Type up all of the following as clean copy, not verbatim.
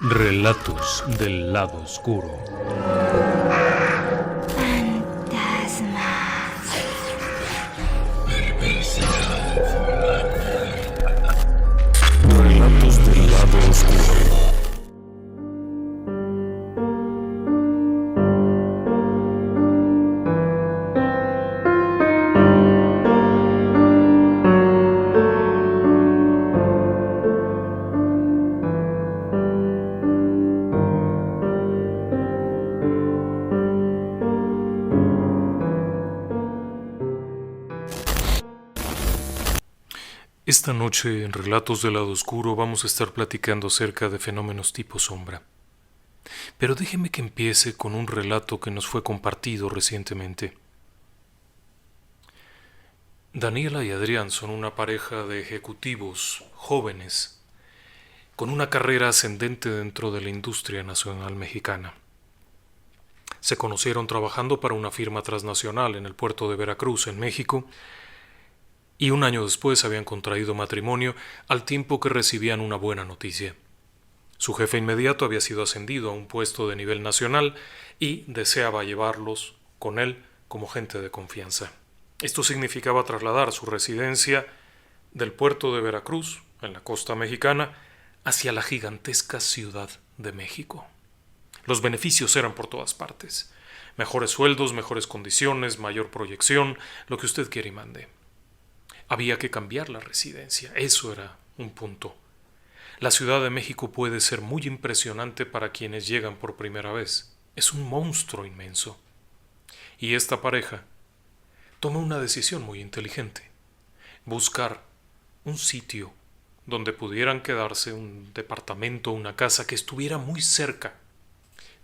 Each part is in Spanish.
Relatos del lado oscuro. Relatos del lado oscuro. Esta noche en Relatos del lado oscuro vamos a estar platicando acerca de fenómenos tipo sombra. Pero déjeme que empiece con un relato que nos fue compartido recientemente. Daniela y Adrián son una pareja de ejecutivos jóvenes con una carrera ascendente dentro de la industria nacional mexicana. Se conocieron trabajando para una firma transnacional en el puerto de Veracruz, en México, y un año después habían contraído matrimonio al tiempo que recibían una buena noticia. Su jefe inmediato había sido ascendido a un puesto de nivel nacional y deseaba llevarlos con él como gente de confianza. Esto significaba trasladar su residencia del puerto de Veracruz, en la costa mexicana, hacia la gigantesca Ciudad de México. Los beneficios eran por todas partes. Mejores sueldos, mejores condiciones, mayor proyección, lo que usted quiera y mande. Había que cambiar la residencia, eso era un punto. La Ciudad de México puede ser muy impresionante para quienes llegan por primera vez. Es un monstruo inmenso. Y esta pareja toma una decisión muy inteligente. Buscar un sitio donde pudieran quedarse, un departamento, una casa que estuviera muy cerca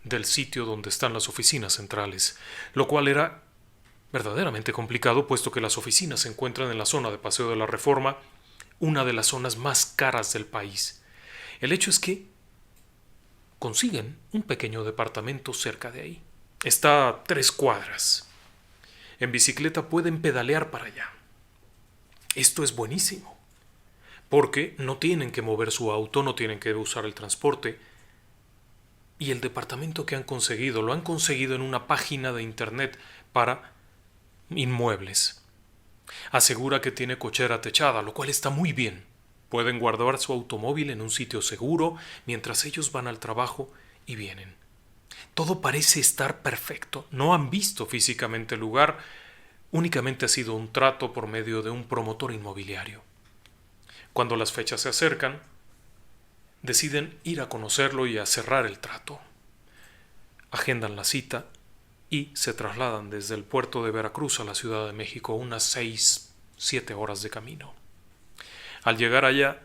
del sitio donde están las oficinas centrales, lo cual era verdaderamente complicado, puesto que las oficinas se encuentran en la zona de Paseo de la Reforma, una de las zonas más caras del país. El hecho es que consiguen un pequeño departamento cerca de ahí. Está a 3 cuadras. En bicicleta pueden pedalear para allá. Esto es buenísimo, porque no tienen que mover su auto, no tienen que usar el transporte. Y el departamento que han conseguido, lo han conseguido en una página de internet para inmuebles. Asegura que tiene cochera techada, lo cual está muy bien. Pueden guardar su automóvil en un sitio seguro mientras ellos van al trabajo y vienen. Todo parece estar perfecto. No han visto físicamente el lugar, únicamente ha sido un trato por medio de un promotor inmobiliario. Cuando las fechas se acercan, deciden ir a conocerlo y a cerrar el trato. Agendan la cita y se trasladan desde el puerto de Veracruz a la Ciudad de México, unas 6-7 horas de camino. Al llegar allá,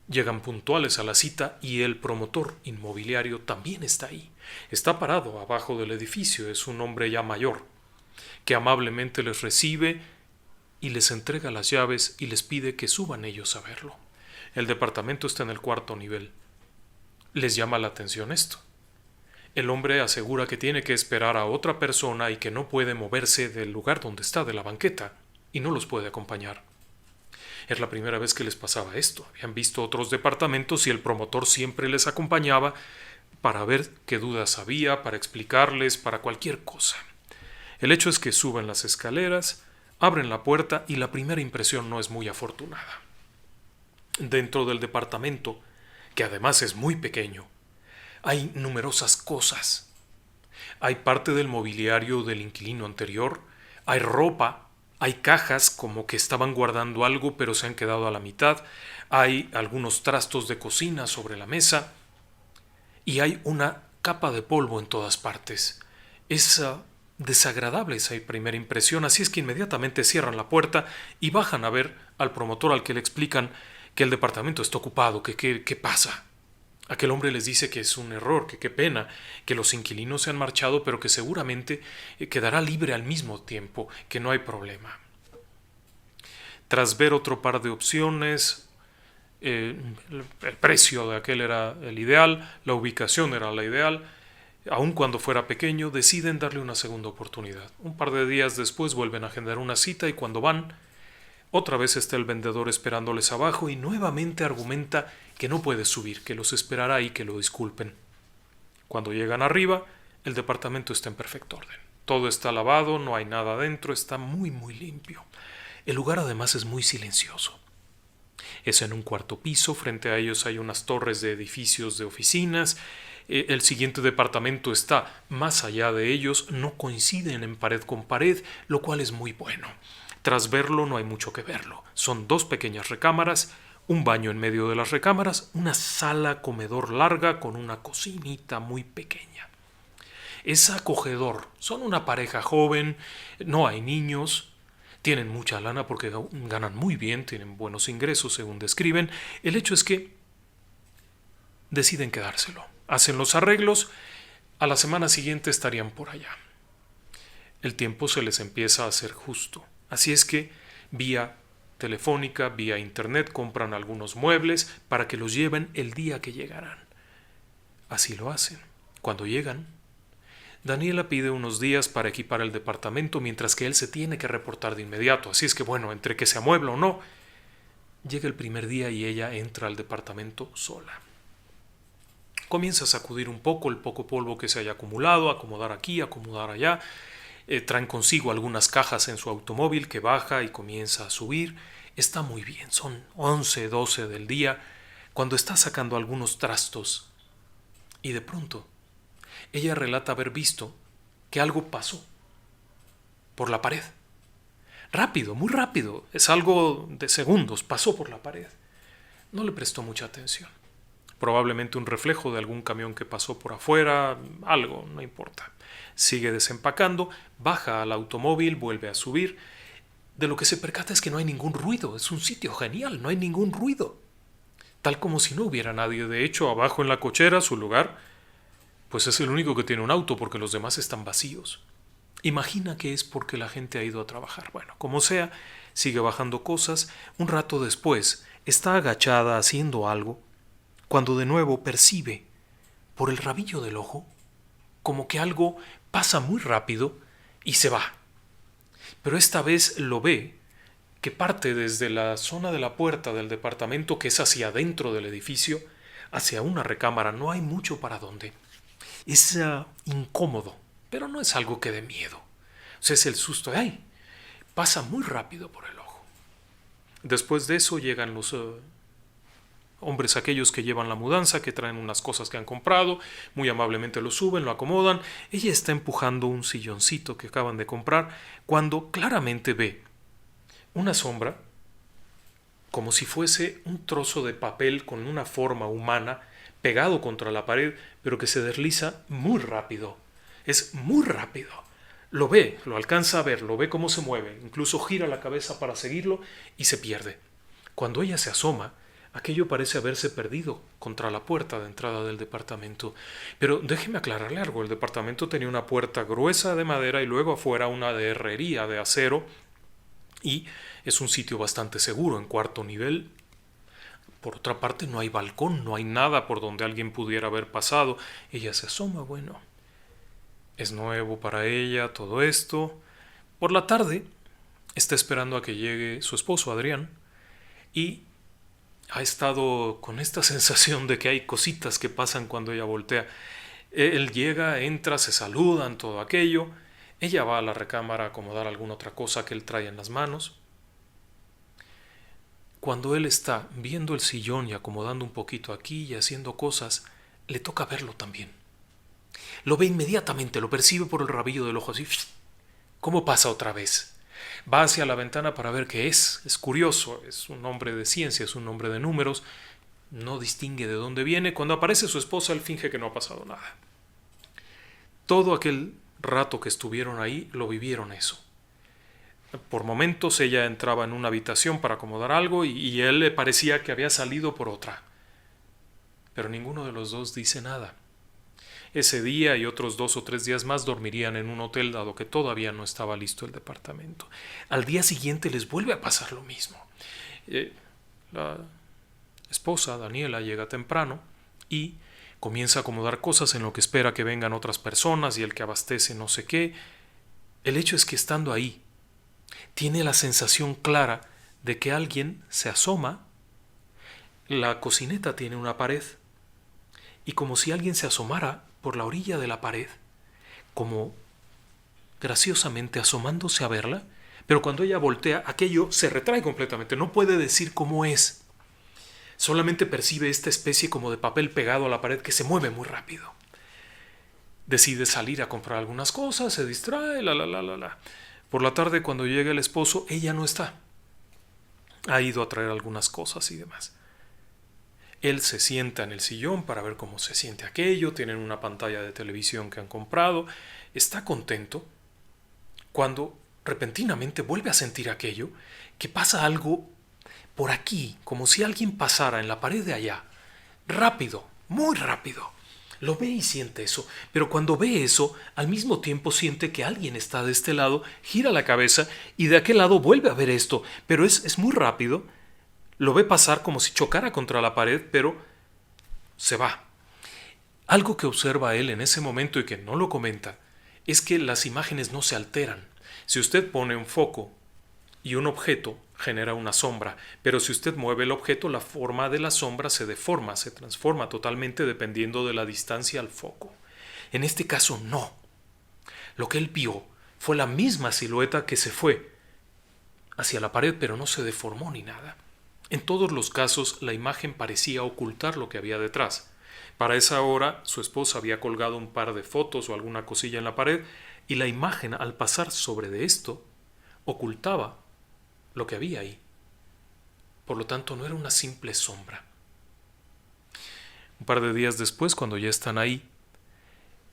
llegan puntuales a la cita y el promotor inmobiliario también está ahí. Está parado abajo del edificio, es un hombre ya mayor, que amablemente les recibe y les entrega las llaves y les pide que suban ellos a verlo. El departamento está en el 4º nivel. Les llama la atención esto. El hombre asegura que tiene que esperar a otra persona y que no puede moverse del lugar donde está, de la banqueta, y no los puede acompañar. Es la primera vez que les pasaba esto. Habían visto otros departamentos y el promotor siempre les acompañaba para ver qué dudas había, para explicarles, para cualquier cosa. El hecho es que suben las escaleras, abren la puerta y la primera impresión no es muy afortunada. Dentro del departamento, que además es muy pequeño, hay numerosas cosas. Hay parte del mobiliario del inquilino anterior, hay ropa, hay cajas como que estaban guardando algo pero se han quedado a la mitad, hay algunos trastos de cocina sobre la mesa y hay una capa de polvo en todas partes. Es desagradable esa primera impresión, así es que inmediatamente cierran la puerta y bajan a ver al promotor, al que le explican que el departamento está ocupado, que qué pasa. Aquel hombre les dice que es un error, que qué pena, que los inquilinos se han marchado, pero que seguramente quedará libre al mismo tiempo, que no hay problema. Tras ver otro par de opciones, el precio de aquel era el ideal, la ubicación era la ideal, aun cuando fuera pequeño, deciden darle una segunda oportunidad. Un par de días después vuelven a agendar una cita y cuando van, Otra vez está el vendedor esperándoles abajo y nuevamente argumenta que no puede subir, que los esperará y que lo disculpen. Cuando llegan arriba, el departamento está en perfecto orden. Todo está lavado, no hay nada adentro, está muy limpio. El lugar además es muy silencioso. Es en un cuarto piso, frente a ellos hay unas torres de edificios de oficinas. El siguiente departamento está más allá de ellos, no coinciden en pared con pared, lo cual es muy bueno. Tras verlo no hay mucho que verlo. Son 2 pequeñas recámaras, un baño en medio de las recámaras, una sala comedor larga con una cocinita muy pequeña. Es acogedor, son una pareja joven, no hay niños, tienen mucha lana porque ganan muy bien, tienen buenos ingresos según describen. El hecho es que deciden quedárselo, hacen los arreglos, a la semana siguiente estarían por allá. El tiempo se les empieza a hacer justo, así es que vía telefónica, vía internet compran algunos muebles para que los lleven el día que llegarán. Así lo hacen. Cuando llegan, Daniela pide unos días para equipar el departamento mientras que él se tiene que reportar de inmediato. Así es que bueno, entre que se amuebla o no, llega el primer día y ella entra al departamento sola. Comienza a sacudir un poco el poco polvo que se haya acumulado, acomodar aquí, acomodar allá. Traen consigo algunas cajas en su automóvil que baja y comienza a subir. Está muy bien, son 11, 12 del día, cuando está sacando algunos trastos. Y de pronto, ella relata haber visto que algo pasó por la pared. Rápido, muy rápido, es algo de segundos, pasó por la pared. No le prestó mucha atención. Probablemente un reflejo de algún camión que pasó por afuera, algo, no importa. Sigue desempacando, baja al automóvil, vuelve a subir. De lo que se percata es que no hay ningún ruido, es un sitio genial, no hay ningún ruido. Tal como si no hubiera nadie. De hecho, abajo en la cochera, su lugar, pues es el único que tiene un auto porque los demás están vacíos. Imagina que es porque la gente ha ido a trabajar. Bueno, como sea, sigue bajando cosas. Un rato después, está agachada haciendo algo, cuando de nuevo percibe, por el rabillo del ojo, como que algo pasa muy rápido y se va. Pero esta vez lo ve, que parte desde la zona de la puerta del departamento, que es hacia adentro del edificio, hacia una recámara. No hay mucho para dónde. Es incómodo, pero no es algo que dé miedo. O sea, es el susto de ¡ay! Pasa muy rápido por el ojo. Después de eso llegan los hombres aquellos que llevan la mudanza, que traen unas cosas que han comprado, muy amablemente lo suben, lo acomodan. Ella está empujando un silloncito que acaban de comprar cuando claramente ve una sombra, como si fuese un trozo de papel con una forma humana pegado contra la pared, pero que se desliza muy rápido. Es muy rápido. Lo ve, lo alcanza a ver, lo ve cómo se mueve, incluso gira la cabeza para seguirlo y se pierde. Cuando ella se asoma, aquello parece haberse perdido contra la puerta de entrada del departamento. Pero déjeme aclararle algo, el departamento tenía una puerta gruesa de madera y luego afuera una de herrería de acero, y es un sitio bastante seguro, en cuarto nivel. Por otra parte, no hay balcón, no hay nada por donde alguien pudiera haber pasado. Ella se asoma, bueno, es nuevo para ella todo esto. Por la tarde está esperando a que llegue su esposo, Adrián, y ha estado con esta sensación de que hay cositas que pasan cuando ella voltea. Él llega, entra, se saludan, todo aquello. Ella va a la recámara a acomodar alguna otra cosa que él trae en las manos. Cuando él está viendo el sillón y acomodando un poquito aquí y haciendo cosas, le toca verlo también. Lo ve inmediatamente, lo percibe por el rabillo del ojo, así. ¿Cómo pasa otra vez? Va hacia la ventana para ver qué es. Es curioso, es un hombre de ciencia, es un hombre de números. No distingue de dónde viene. Cuando aparece su esposa, él finge que no ha pasado nada. Todo aquel rato que estuvieron ahí, lo vivieron eso. Por momentos ella entraba en una habitación para acomodar algo y él le parecía que había salido por otra. Pero ninguno de los dos dice nada. Ese día y otros 2 o 3 días más dormirían en un hotel, dado que todavía no estaba listo el departamento. Al día siguiente les vuelve a pasar lo mismo. La esposa, Daniela, llega temprano y comienza a acomodar cosas en lo que espera que vengan otras personas y el que abastece no sé qué. El hecho es que estando ahí, tiene la sensación clara de que alguien se asoma. La cocineta tiene una pared y como si alguien se asomara por la orilla de la pared, como graciosamente asomándose a verla, pero cuando ella voltea, aquello se retrae completamente, no puede decir cómo es. Solamente percibe esta especie como de papel pegado a la pared que se mueve muy rápido. Decide salir a comprar algunas cosas, se distrae, la. Por la tarde, cuando llega el esposo, ella no está. Ha ido a traer algunas cosas y demás. Él se sienta en el sillón para ver cómo se siente aquello, tienen una pantalla de televisión que han comprado, está contento, cuando repentinamente vuelve a sentir aquello, que pasa algo por aquí, como si alguien pasara en la pared de allá, rápido, muy rápido. Lo ve y siente eso, pero cuando ve eso, al mismo tiempo siente que alguien está de este lado, gira la cabeza y de aquel lado vuelve a ver esto, pero es muy rápido. Lo ve pasar como si chocara contra la pared, pero se va. Algo que observa él en ese momento y que no lo comenta es que las imágenes no se alteran. Si usted pone un foco y un objeto, genera una sombra, pero si usted mueve el objeto, la forma de la sombra se deforma, se transforma totalmente dependiendo de la distancia al foco. En este caso no. Lo que él vio fue la misma silueta que se fue hacia la pared, pero no se deformó ni nada. En todos los casos, la imagen parecía ocultar lo que había detrás. Para esa hora, su esposa había colgado un par de fotos o alguna cosilla en la pared, y la imagen, al pasar sobre de esto, ocultaba lo que había ahí. Por lo tanto, no era una simple sombra. Un par de días después, cuando ya están ahí,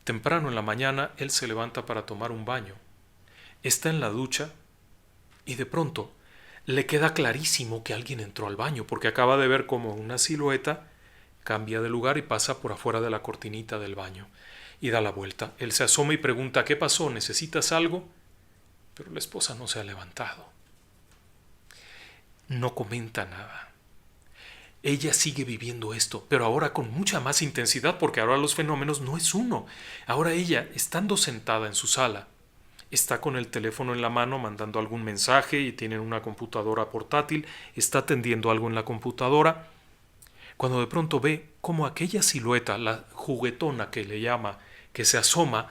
temprano en la mañana, él se levanta para tomar un baño. Está en la ducha y de pronto le queda clarísimo que alguien entró al baño, porque acaba de ver como una silueta cambia de lugar y pasa por afuera de la cortinita del baño y da la vuelta. Él se asoma y pregunta: ¿qué pasó? ¿Necesitas algo? Pero la esposa no se ha levantado. No comenta nada. Ella sigue viviendo esto, pero ahora con mucha más intensidad, porque ahora los fenómenos no es uno. Ahora ella, estando sentada en su sala, está con el teléfono en la mano mandando algún mensaje y tiene una computadora portátil, está atendiendo algo en la computadora, cuando de pronto ve cómo aquella silueta, la juguetona que le llama, que se asoma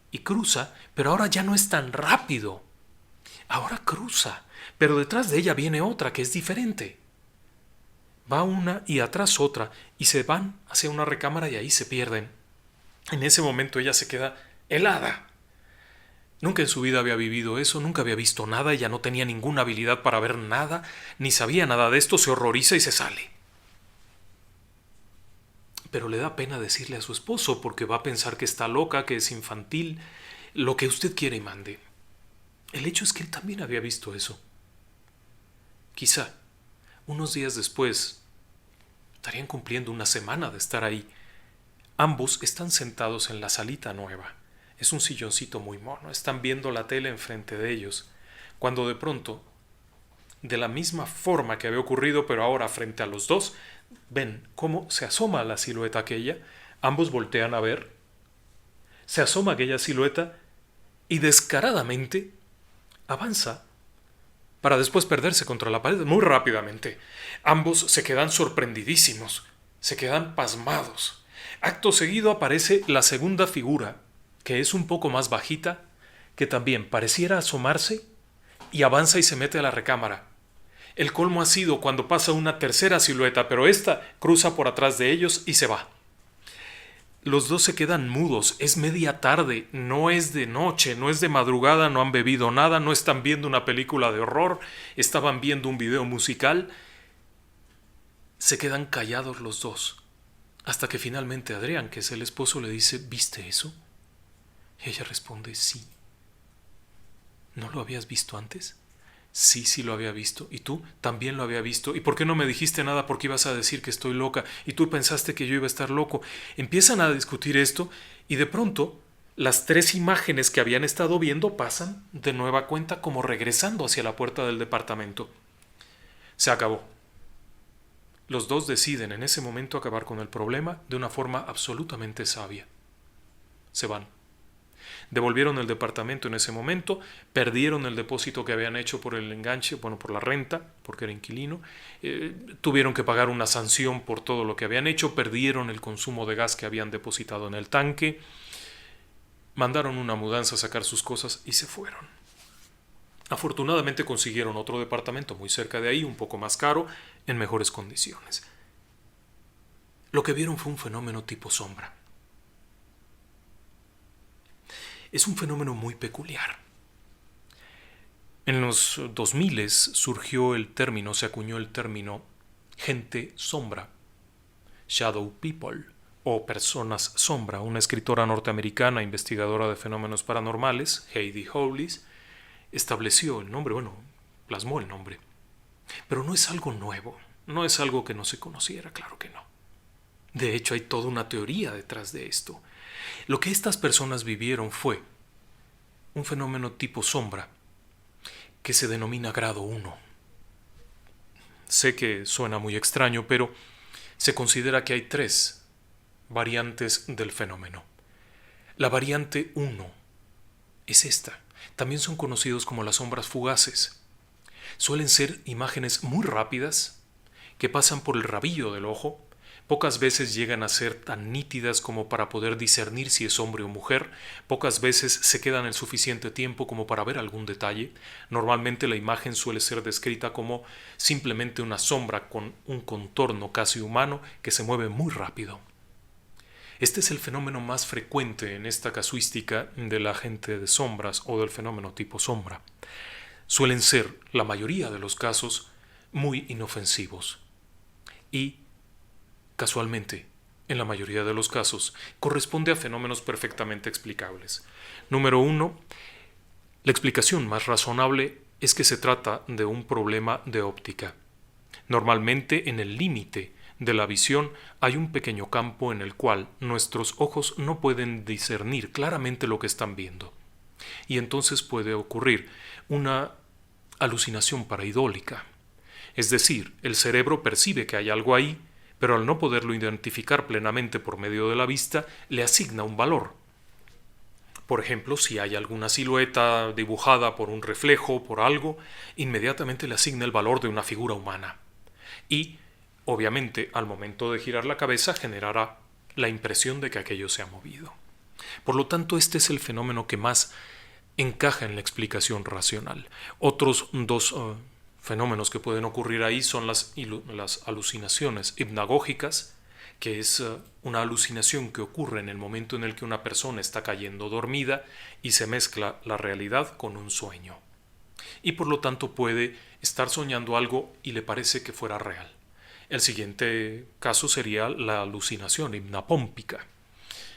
y cruza, pero ahora ya no es tan rápido. Ahora cruza, pero detrás de ella viene otra que es diferente. Va una y atrás otra y se van hacia una recámara y ahí se pierden. En ese momento ella se queda helada. Nunca en su vida había vivido eso, nunca había visto nada, ella no tenía ninguna habilidad para ver nada, ni sabía nada de esto, se horroriza y se sale. Pero le da pena decirle a su esposo porque va a pensar que está loca, que es infantil, lo que usted quiere y mande. El hecho es que él también había visto eso. Quizá, unos días después, estarían cumpliendo una semana de estar ahí. Ambos están sentados en la salita nueva. Es un silloncito muy mono. Están viendo la tele enfrente de ellos, cuando de pronto, de la misma forma que había ocurrido, pero ahora frente a los dos, ven cómo se asoma la silueta aquella. Ambos voltean a ver. Se asoma aquella silueta y descaradamente avanza para después perderse contra la pared muy rápidamente. Ambos se quedan sorprendidísimos, se quedan pasmados. Acto seguido aparece la segunda figura, que es un poco más bajita, que también pareciera asomarse y avanza y se mete a la recámara. El colmo ha sido cuando pasa una tercera silueta, pero esta cruza por atrás de ellos y se va. Los dos se quedan mudos, es media tarde, no es de noche, no es de madrugada, no han bebido nada, no están viendo una película de horror, estaban viendo un video musical. Se quedan callados los dos, hasta que finalmente Adrián, que es el esposo, le dice: ¿viste eso? Y ella responde: sí. ¿No lo habías visto antes? Sí, sí lo había visto. ¿Y tú? También lo había visto. ¿Y por qué no me dijiste nada? Porque ibas a decir que estoy loca. Y tú pensaste que yo iba a estar loco. Empiezan a discutir esto y de pronto las tres imágenes que habían estado viendo pasan de nueva cuenta como regresando hacia la puerta del departamento. Se acabó. Los dos deciden en ese momento acabar con el problema de una forma absolutamente sabia. Se van. Devolvieron el departamento en ese momento, perdieron el depósito que habían hecho por el enganche, por la renta, porque era inquilino, tuvieron que pagar una sanción por todo lo que habían hecho, perdieron el consumo de gas que habían depositado en el tanque, mandaron una mudanza a sacar sus cosas y se fueron. Afortunadamente consiguieron otro departamento muy cerca de ahí, un poco más caro, en mejores condiciones. Lo que vieron fue un fenómeno tipo sombra. Es un fenómeno muy peculiar. En los 2000 surgió el término, se acuñó el término gente sombra, shadow people, o personas sombra. Una escritora norteamericana, investigadora de fenómenos paranormales, Heidi Hollis, estableció el nombre, plasmó el nombre. Pero no es algo nuevo, no es algo que no se conociera, claro que no. De hecho, hay toda una teoría detrás de esto. Lo que estas personas vivieron fue un fenómeno tipo sombra, que se denomina grado 1. Sé que suena muy extraño, pero se considera que hay 3 variantes del fenómeno. La variante 1 es esta. También son conocidos como las sombras fugaces. Suelen ser imágenes muy rápidas que pasan por el rabillo del ojo. Pocas veces llegan a ser tan nítidas como para poder discernir si es hombre o mujer. Pocas veces se quedan el suficiente tiempo como para ver algún detalle. Normalmente la imagen suele ser descrita como simplemente una sombra con un contorno casi humano que se mueve muy rápido. Este es el fenómeno más frecuente en esta casuística de la gente de sombras o del fenómeno tipo sombra. Suelen ser, la mayoría de los casos, muy inofensivos y, casualmente, en la mayoría de los casos, corresponde a fenómenos perfectamente explicables. Número 1. La explicación más razonable es que se trata de un problema de óptica. Normalmente, en el límite de la visión hay un pequeño campo en el cual nuestros ojos no pueden discernir claramente lo que están viendo. Y entonces puede ocurrir una alucinación paraidólica. Es decir, el cerebro percibe que hay algo ahí, pero al no poderlo identificar plenamente por medio de la vista, le asigna un valor. Por ejemplo, si hay alguna silueta dibujada por un reflejo, por algo, inmediatamente le asigna el valor de una figura humana. Y, obviamente, al momento de girar la cabeza generará la impresión de que aquello se ha movido. Por lo tanto, este es el fenómeno que más encaja en la explicación racional. Otros 2 fenómenos que pueden ocurrir ahí son las alucinaciones hipnagógicas, que es una alucinación que ocurre en el momento en el que una persona está cayendo dormida y se mezcla la realidad con un sueño. Y por lo tanto puede estar soñando algo y le parece que fuera real. El siguiente caso sería la alucinación hipnapómpica.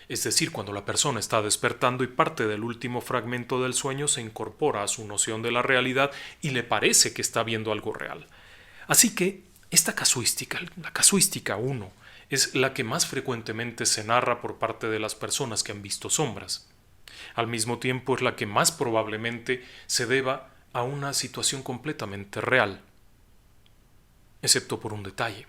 Es decir, cuando la persona está despertando y parte del último fragmento del sueño se incorpora a su noción de la realidad y le parece que está viendo algo real. Así que esta casuística, la casuística 1, es la que más frecuentemente se narra por parte de las personas que han visto sombras. Al mismo tiempo es la que más probablemente se deba a una situación completamente real, excepto por un detalle.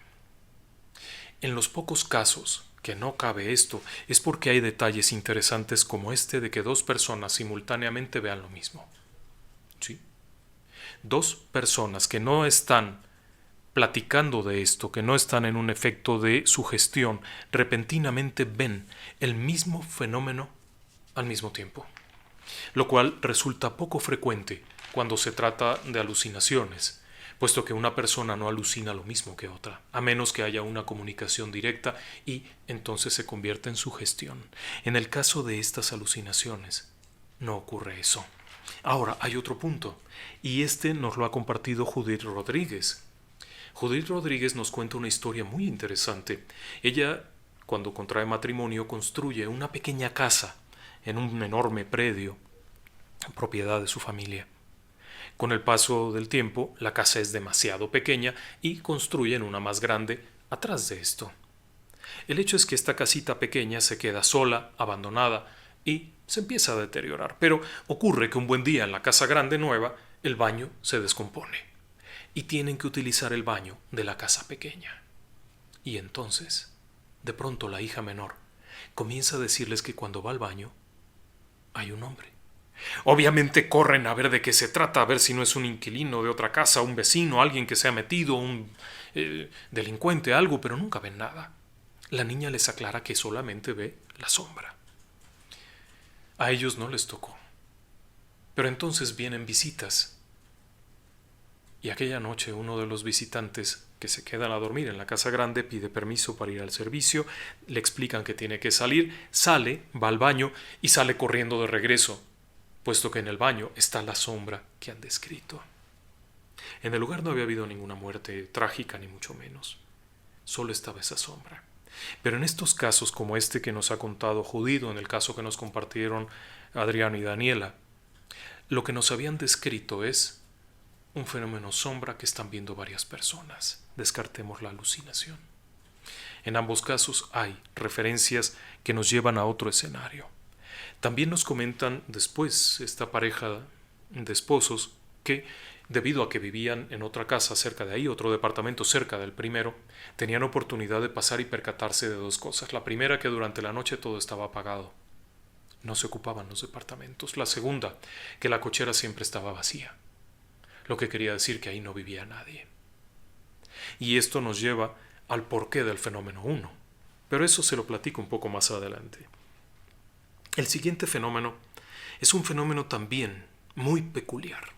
En los pocos casos que no cabe esto es porque hay detalles interesantes como este de que 2 personas simultáneamente vean lo mismo. ¿Sí? 2 personas que no están platicando de esto, que no están en un efecto de sugestión, repentinamente ven el mismo fenómeno al mismo tiempo, lo cual resulta poco frecuente cuando se trata de alucinaciones, puesto que una persona no alucina lo mismo que otra, a menos que haya una comunicación directa y entonces se convierte en sugestión. En el caso de estas alucinaciones, no ocurre eso. Ahora, hay otro punto, y este nos lo ha compartido Judith Rodríguez. Judith Rodríguez nos cuenta una historia muy interesante. Ella, cuando contrae matrimonio, construye una pequeña casa en un enorme predio, propiedad de su familia. Con el paso del tiempo, la casa es demasiado pequeña y construyen una más grande atrás de esto. El hecho es que esta casita pequeña se queda sola, abandonada, y se empieza a deteriorar. Pero ocurre que un buen día en la casa grande nueva, el baño se descompone y tienen que utilizar el baño de la casa pequeña. Y entonces, de pronto la hija menor comienza a decirles que cuando va al baño, hay un hombre. Obviamente corren a ver de qué se trata, a ver si no es un inquilino de otra casa, un vecino, alguien que se ha metido, un delincuente, algo, pero nunca ven nada. La niña les aclara que solamente ve la sombra. A ellos no les tocó. Pero entonces vienen visitas. Y aquella noche uno de los visitantes que se quedan a dormir en la casa grande pide permiso para ir al servicio, le explican que tiene que salir, sale, va al baño y sale corriendo de regreso, puesto que en el baño está la sombra que han descrito. En el lugar no había habido ninguna muerte trágica ni mucho menos, solo estaba esa sombra. Pero en estos casos como este que nos ha contado Judith, en el caso que nos compartieron Adriano y Daniela, lo que nos habían descrito es un fenómeno sombra que están viendo varias personas. Descartemos la alucinación. En ambos casos hay referencias que nos llevan a otro escenario. También nos comentan después esta pareja de esposos que, debido a que vivían en otra casa cerca de ahí, otro departamento cerca del primero, tenían oportunidad de pasar y percatarse de dos cosas. La primera, que durante la noche todo estaba apagado. No se ocupaban los departamentos. La segunda, que la cochera siempre estaba vacía. Lo que quería decir que ahí no vivía nadie. Y esto nos lleva al porqué del fenómeno 1. Pero eso se lo platico un poco más adelante. El siguiente fenómeno es un fenómeno también muy peculiar.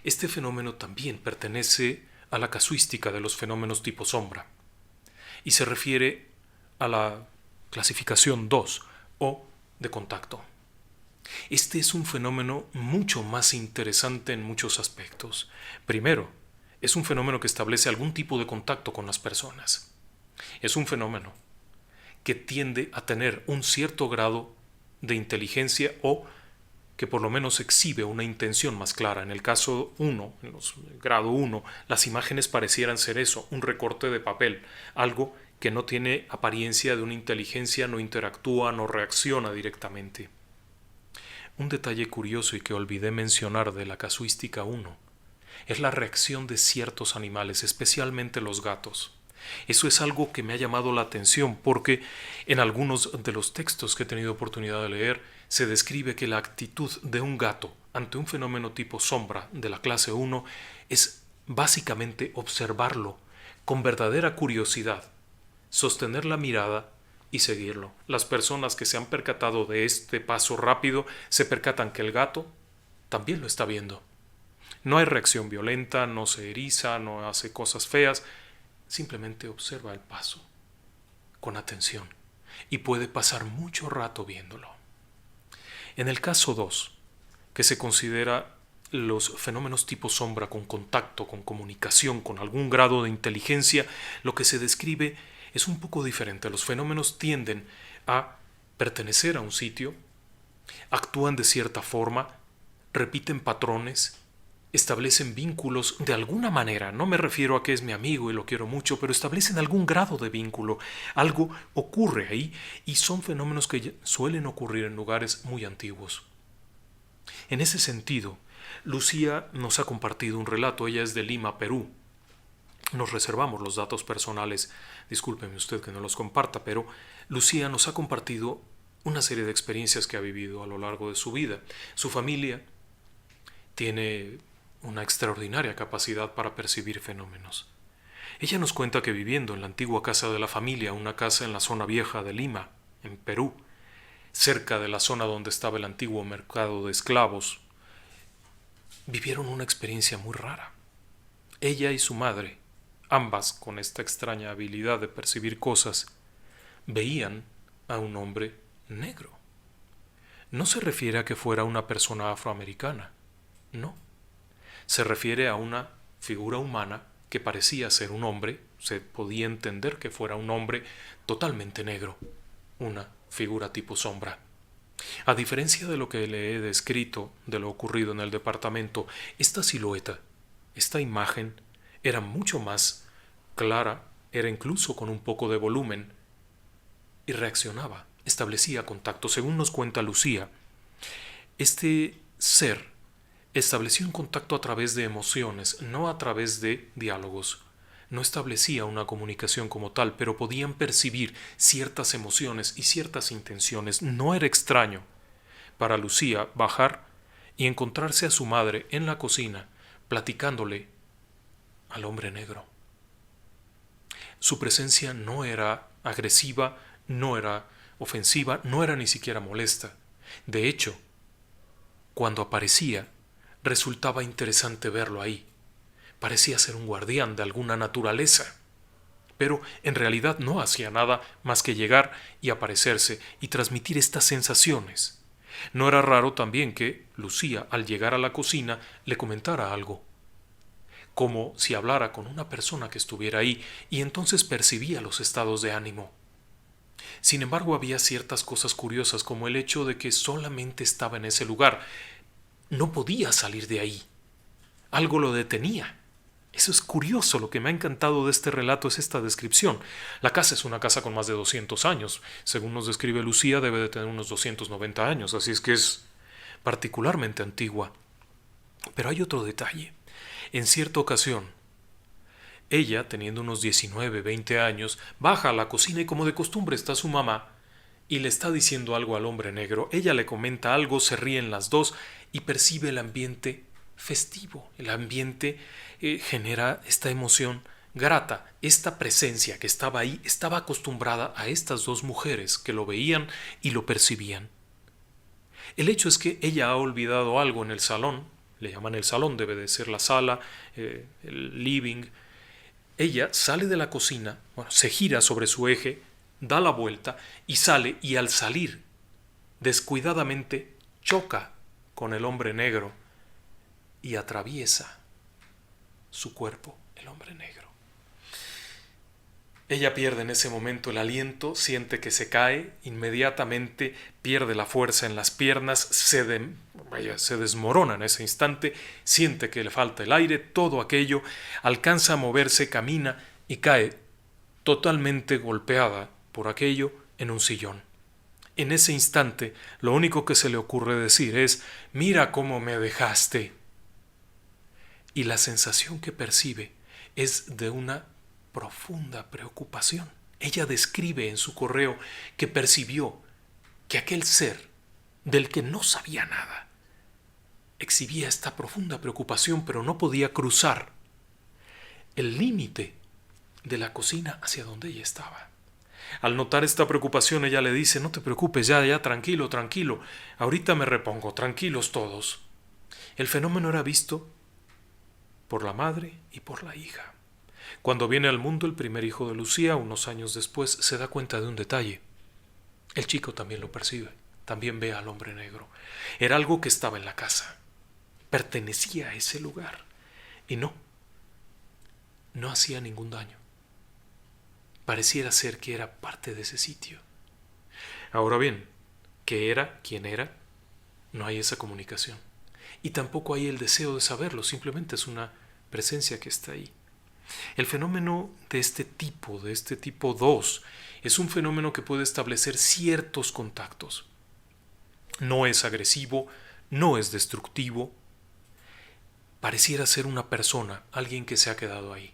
Este fenómeno también pertenece a la casuística de los fenómenos tipo sombra y se refiere a la clasificación 2 o de contacto. Este es un fenómeno mucho más interesante en muchos aspectos. Primero, es un fenómeno que establece algún tipo de contacto con las personas. Es un fenómeno que tiende a tener un cierto grado de inteligencia o que por lo menos exhibe una intención más clara. En el caso 1, en los grado 1, las imágenes parecieran ser eso, un recorte de papel, algo que no tiene apariencia de una inteligencia, no interactúa, no reacciona directamente. Un detalle curioso y que olvidé mencionar de la casuística 1 es la reacción de ciertos animales, especialmente los gatos. Eso es algo que me ha llamado la atención porque en algunos de los textos que he tenido oportunidad de leer se describe que la actitud de un gato ante un fenómeno tipo sombra de la clase 1 es básicamente observarlo con verdadera curiosidad, sostener la mirada y seguirlo. Las personas que se han percatado de este paso rápido se percatan que el gato también lo está viendo. No hay reacción violenta, no se eriza, no hace cosas feas, simplemente observa el paso con atención y puede pasar mucho rato viéndolo. En el caso 2, que se considera los fenómenos tipo sombra con contacto, con comunicación, con algún grado de inteligencia, lo que se describe es un poco diferente. Los fenómenos tienden a pertenecer a un sitio, actúan de cierta forma, repiten patrones, establecen vínculos de alguna manera. No me refiero a que es mi amigo y lo quiero mucho, pero establecen algún grado de vínculo. Algo ocurre ahí y son fenómenos que suelen ocurrir en lugares muy antiguos. En ese sentido, Lucía nos ha compartido un relato. Ella es de Lima, Perú. Nos reservamos los datos personales, discúlpeme usted que no los comparta, pero Lucía nos ha compartido una serie de experiencias que ha vivido a lo largo de su vida. Su familia tiene una extraordinaria capacidad para percibir fenómenos. Ella nos cuenta que viviendo en la antigua casa de la familia, una casa en la zona vieja de Lima, en Perú, cerca de la zona donde estaba el antiguo mercado de esclavos, vivieron una experiencia muy rara. Ella y su madre, ambas con esta extraña habilidad de percibir cosas, veían a un hombre negro. No se refiere a que fuera una persona afroamericana, no. Se refiere a una figura humana que parecía ser un hombre, se podía entender que fuera un hombre totalmente negro, una figura tipo sombra. A diferencia de lo que le he descrito de lo ocurrido en el departamento, esta silueta, esta imagen, era mucho más clara, era incluso con un poco de volumen, y reaccionaba, establecía contacto. Según nos cuenta Lucía, este ser estableció un contacto a través de emociones, no a través de diálogos. No establecía una comunicación como tal, pero podían percibir ciertas emociones y ciertas intenciones. No era extraño para Lucía bajar y encontrarse a su madre en la cocina platicándole al hombre negro. Su presencia no era agresiva, no era ofensiva, no era ni siquiera molesta. De hecho, cuando aparecía, resultaba interesante verlo ahí. Parecía ser un guardián de alguna naturaleza. Pero en realidad no hacía nada más que llegar y aparecerse y transmitir estas sensaciones. No era raro también que Lucía, al llegar a la cocina, le comentara algo, como si hablara con una persona que estuviera ahí, y entonces percibía los estados de ánimo. Sin embargo, había ciertas cosas curiosas, como el hecho de que solamente estaba en ese lugar. No podía salir de ahí. Algo lo detenía. Eso es curioso. Lo que me ha encantado de este relato es esta descripción. La casa es una casa con más de 200 años. Según nos describe Lucía, debe de tener unos 290 años, así es que es particularmente antigua. Pero hay otro detalle. En cierta ocasión, ella, teniendo unos 19, 20 años, baja a la cocina y como de costumbre está su mamá y le está diciendo algo al hombre negro. Ella le comenta algo, se ríen las dos y percibe el ambiente festivo. El ambiente genera esta emoción grata. Esta presencia que estaba ahí estaba acostumbrada a estas dos mujeres que lo veían y lo percibían. El hecho es que ella ha olvidado algo en el salón. Le llaman el salón, debe de ser la sala, el living. Ella sale de la cocina, se gira sobre su eje, da la vuelta y sale, y al salir, descuidadamente choca con el hombre negro y atraviesa su cuerpo, el hombre negro. Ella pierde en ese momento el aliento, siente que se cae, inmediatamente pierde la fuerza en las piernas, se desmorona en ese instante, siente que le falta el aire, todo aquello, alcanza a moverse, camina y cae totalmente golpeada por aquello en un sillón. En ese instante, lo único que se le ocurre decir es: «Mira cómo me dejaste». Y la sensación que percibe es de una profunda preocupación. Ella describe en su correo que percibió que aquel ser del que no sabía nada exhibía esta profunda preocupación, pero no podía cruzar el límite de la cocina hacia donde ella estaba. Al notar esta preocupación, ella le dice: «No te preocupes, ya, tranquilo, ahorita me repongo, tranquilos todos». El fenómeno era visto por la madre y por la hija. Cuando viene al mundo el primer hijo de Lucía, unos años después, se da cuenta de un detalle. El chico también lo percibe, también ve al hombre negro. Era algo que estaba en la casa, pertenecía a ese lugar y no hacía ningún daño. Pareciera ser que era parte de ese sitio. Ahora bien, ¿qué era? ¿Quién era? No hay esa comunicación. Y tampoco hay el deseo de saberlo, simplemente es una presencia que está ahí. El fenómeno de este tipo 2, es un fenómeno que puede establecer ciertos contactos. No es agresivo, no es destructivo. Pareciera ser una persona, alguien que se ha quedado ahí,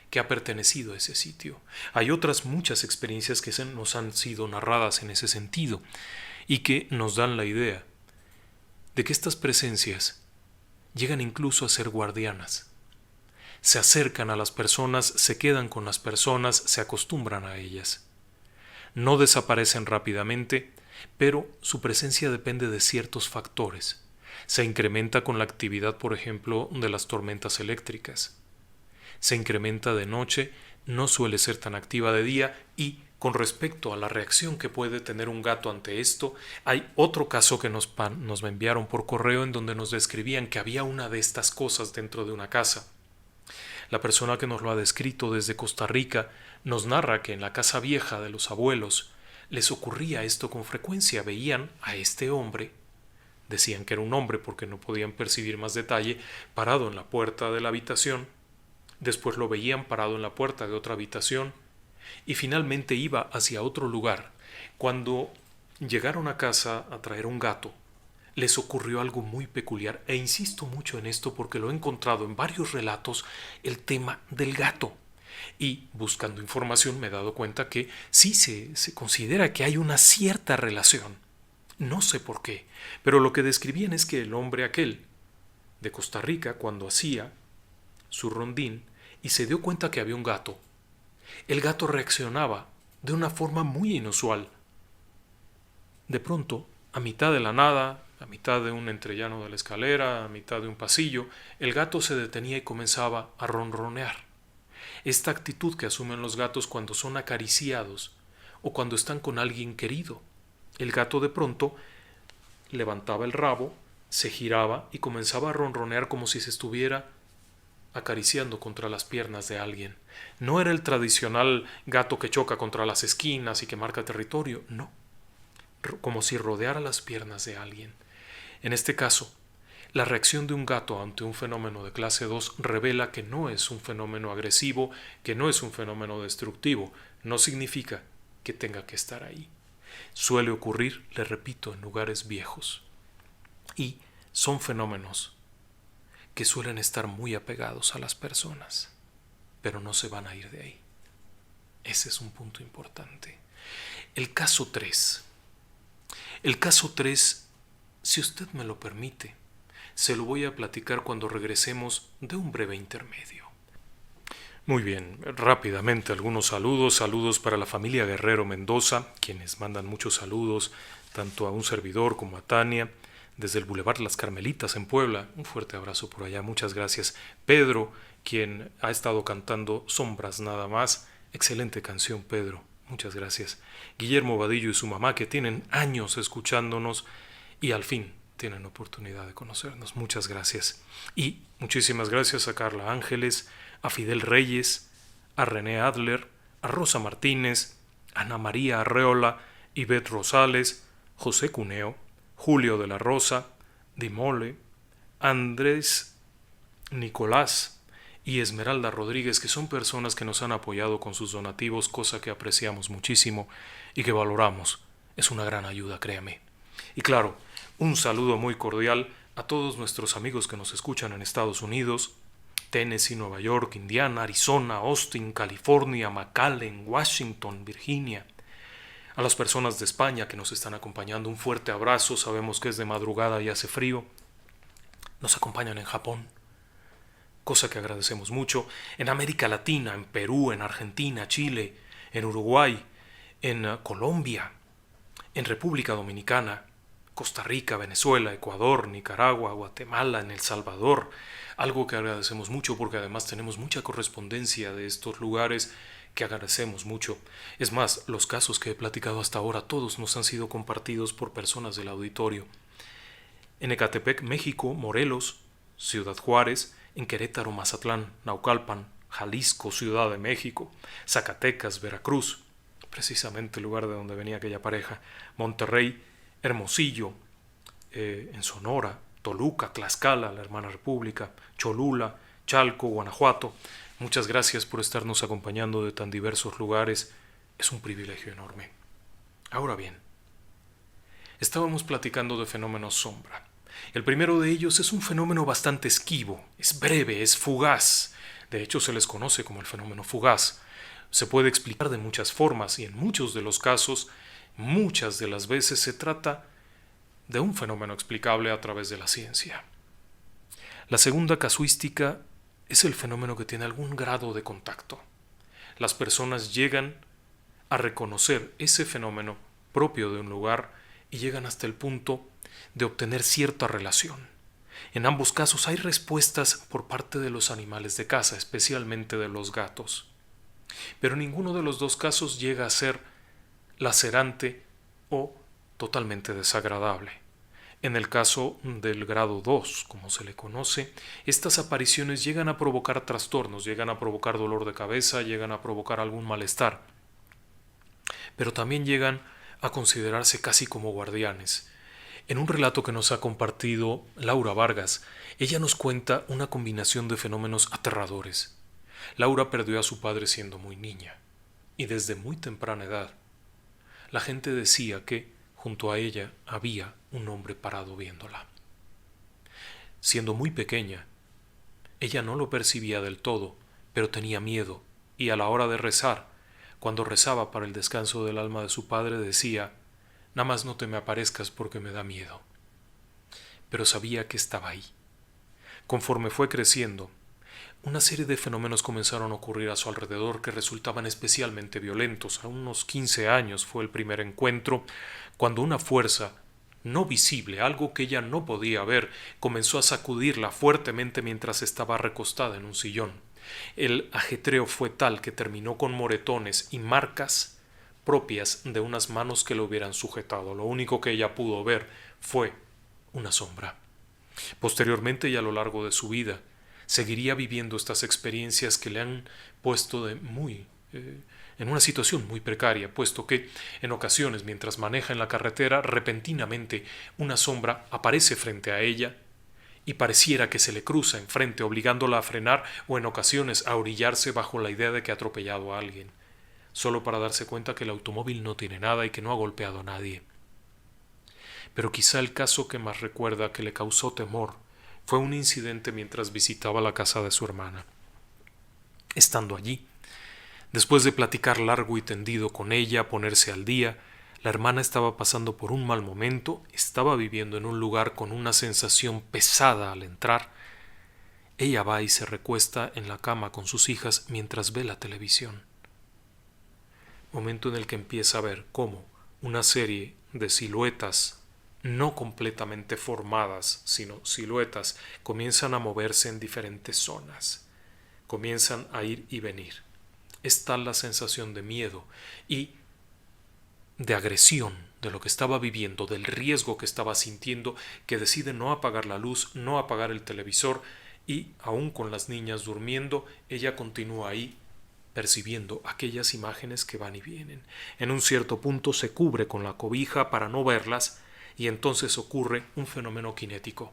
que ha pertenecido a ese sitio. Hay otras muchas experiencias que nos han sido narradas en ese sentido y que nos dan la idea de que estas presencias llegan incluso a ser guardianas. Se acercan a las personas, se quedan con las personas, se acostumbran a ellas. No desaparecen rápidamente, pero su presencia depende de ciertos factores. Se incrementa con la actividad, por ejemplo, de las tormentas eléctricas. Se incrementa de noche, no suele ser tan activa de día y, con respecto a la reacción que puede tener un gato ante esto, hay otro caso que nos enviaron por correo en donde nos describían que había una de estas cosas dentro de una casa. La persona que nos lo ha descrito desde Costa Rica nos narra que en la casa vieja de los abuelos les ocurría esto con frecuencia. Veían a este hombre, decían que era un hombre porque no podían percibir más detalle, parado en la puerta de la habitación, después lo veían parado en la puerta de otra habitación y finalmente iba hacia otro lugar. Cuando llegaron a casa a traer un gato, les ocurrió algo muy peculiar, e insisto mucho en esto porque lo he encontrado en varios relatos, el tema del gato. Y buscando información me he dado cuenta que sí se considera que hay una cierta relación No sé por qué, pero lo que describían es que el hombre aquel de Costa Rica, cuando hacía su rondín y se dio cuenta que había un gato, el gato reaccionaba de una forma muy inusual. De pronto, a mitad de la nada, a mitad de un entrellano de la escalera, a mitad de un pasillo, el gato se detenía y comenzaba a ronronear. Esta actitud que asumen los gatos cuando son acariciados o cuando están con alguien querido. El gato de pronto levantaba el rabo, se giraba y comenzaba a ronronear como si se estuviera acariciando contra las piernas de alguien. No era el tradicional gato que choca contra las esquinas y que marca territorio, no, como si rodeara las piernas de alguien. En este caso, la reacción de un gato ante un fenómeno de clase 2 revela que no es un fenómeno agresivo, que no es un fenómeno destructivo, no significa que tenga que estar ahí. Suele ocurrir, le repito, en lugares viejos. Y son fenómenos que suelen estar muy apegados a las personas, pero no se van a ir de ahí. Ese es un punto importante. El caso 3. El caso 3, si usted me lo permite, se lo voy a platicar cuando regresemos de un breve intermedio. Muy bien, rápidamente algunos saludos. Saludos para la familia Guerrero Mendoza, quienes mandan muchos saludos, tanto a un servidor como a Tania, desde el Boulevard Las Carmelitas en Puebla. Un fuerte abrazo por allá, muchas gracias. Pedro, quien ha estado cantando Sombras nada más. Excelente canción, Pedro, muchas gracias. Guillermo Vadillo y su mamá, que tienen años escuchándonos y al fin tienen oportunidad de conocernos. Muchas gracias. Y muchísimas gracias a Carla Ángeles, a Fidel Reyes, a René Adler, a Rosa Martínez, Ana María Arreola, Ivette Rosales, José Cuneo, Julio de la Rosa, Dimole, Andrés Nicolás y Esmeralda Rodríguez, que son personas que nos han apoyado con sus donativos, cosa que apreciamos muchísimo y que valoramos. Es una gran ayuda, créame. Y claro, un saludo muy cordial a todos nuestros amigos que nos escuchan en Estados Unidos, Tennessee, Nueva York, Indiana, Arizona, Austin, California, McAllen, Washington, Virginia. A las personas de España que nos están acompañando, un fuerte abrazo. Sabemos que es de madrugada y hace frío. Nos acompañan en Japón, cosa que agradecemos mucho. En América Latina, en Perú, en Argentina, Chile, en Uruguay, en Colombia, en República Dominicana, Costa Rica, Venezuela, Ecuador, Nicaragua, Guatemala, en El Salvador, algo que agradecemos mucho porque además tenemos mucha correspondencia de estos lugares que agradecemos mucho. Es más, los casos que he platicado hasta ahora todos nos han sido compartidos por personas del auditorio. En Ecatepec, México, Morelos, Ciudad Juárez, en Querétaro, Mazatlán, Naucalpan, Jalisco, Ciudad de México, Zacatecas, Veracruz, precisamente el lugar de donde venía aquella pareja, Monterrey, Hermosillo, en Sonora, Toluca, Tlaxcala, la hermana república, Cholula, Chalco, Guanajuato. Muchas gracias por estarnos acompañando de tan diversos lugares. Es un privilegio enorme. Ahora bien, estábamos platicando de fenómenos sombra. El primero de ellos es un fenómeno bastante esquivo, es breve, es fugaz. De hecho, se les conoce como el fenómeno fugaz. Se puede explicar de muchas formas y en muchos de los casos, muchas de las veces se trata de un fenómeno explicable a través de la ciencia. La segunda casuística es el fenómeno que tiene algún grado de contacto. Las personas llegan a reconocer ese fenómeno propio de un lugar y llegan hasta el punto de obtener cierta relación. En ambos casos hay respuestas por parte de los animales de caza, especialmente de los gatos. Pero ninguno de los dos casos llega a ser lacerante o totalmente desagradable. En el caso del grado 2, como se le conoce, estas apariciones llegan a provocar trastornos, llegan a provocar dolor de cabeza, llegan a provocar algún malestar, pero también llegan a considerarse casi como guardianes. En un relato que nos ha compartido Laura Vargas, ella nos cuenta una combinación de fenómenos aterradores. Laura perdió a su padre siendo muy niña, y desde muy temprana edad, la gente decía que junto a ella había un hombre parado viéndola. Siendo muy pequeña, ella no lo percibía del todo, pero tenía miedo, y a la hora de rezar, cuando rezaba para el descanso del alma de su padre, decía: Nada más no te me aparezcas porque me da miedo. Pero sabía que estaba ahí. Conforme fue creciendo, una serie de fenómenos comenzaron a ocurrir a su alrededor que resultaban especialmente violentos. A unos 15 años fue el primer encuentro cuando una fuerza no visible, algo que ella no podía ver, comenzó a sacudirla fuertemente mientras estaba recostada en un sillón. El ajetreo fue tal que terminó con moretones y marcas propias de unas manos que lo hubieran sujetado. Lo único que ella pudo ver fue una sombra. Posteriormente y a lo largo de su vida, seguiría viviendo estas experiencias que le han puesto en una situación muy precaria, puesto que en ocasiones, mientras maneja en la carretera, repentinamente una sombra aparece frente a ella y pareciera que se le cruza enfrente, obligándola a frenar o en ocasiones a orillarse bajo la idea de que ha atropellado a alguien, solo para darse cuenta que el automóvil no tiene nada y que no ha golpeado a nadie. Pero quizá el caso que más recuerda que le causó temor fue un incidente mientras visitaba la casa de su hermana. Estando allí, después de platicar largo y tendido con ella, ponerse al día, la hermana estaba pasando por un mal momento, estaba viviendo en un lugar con una sensación pesada al entrar. Ella va y se recuesta en la cama con sus hijas mientras ve la televisión. Momento en el que empieza a ver cómo una serie de siluetas no completamente formadas, sino siluetas, comienzan a moverse en diferentes zonas, comienzan a ir y venir. Es tal la sensación de miedo y de agresión de lo que estaba viviendo, del riesgo que estaba sintiendo, que decide no apagar la luz, no apagar el televisor y, aún con las niñas durmiendo, ella continúa ahí percibiendo aquellas imágenes que van y vienen. En un cierto punto se cubre con la cobija para no verlas y entonces ocurre un fenómeno cinético.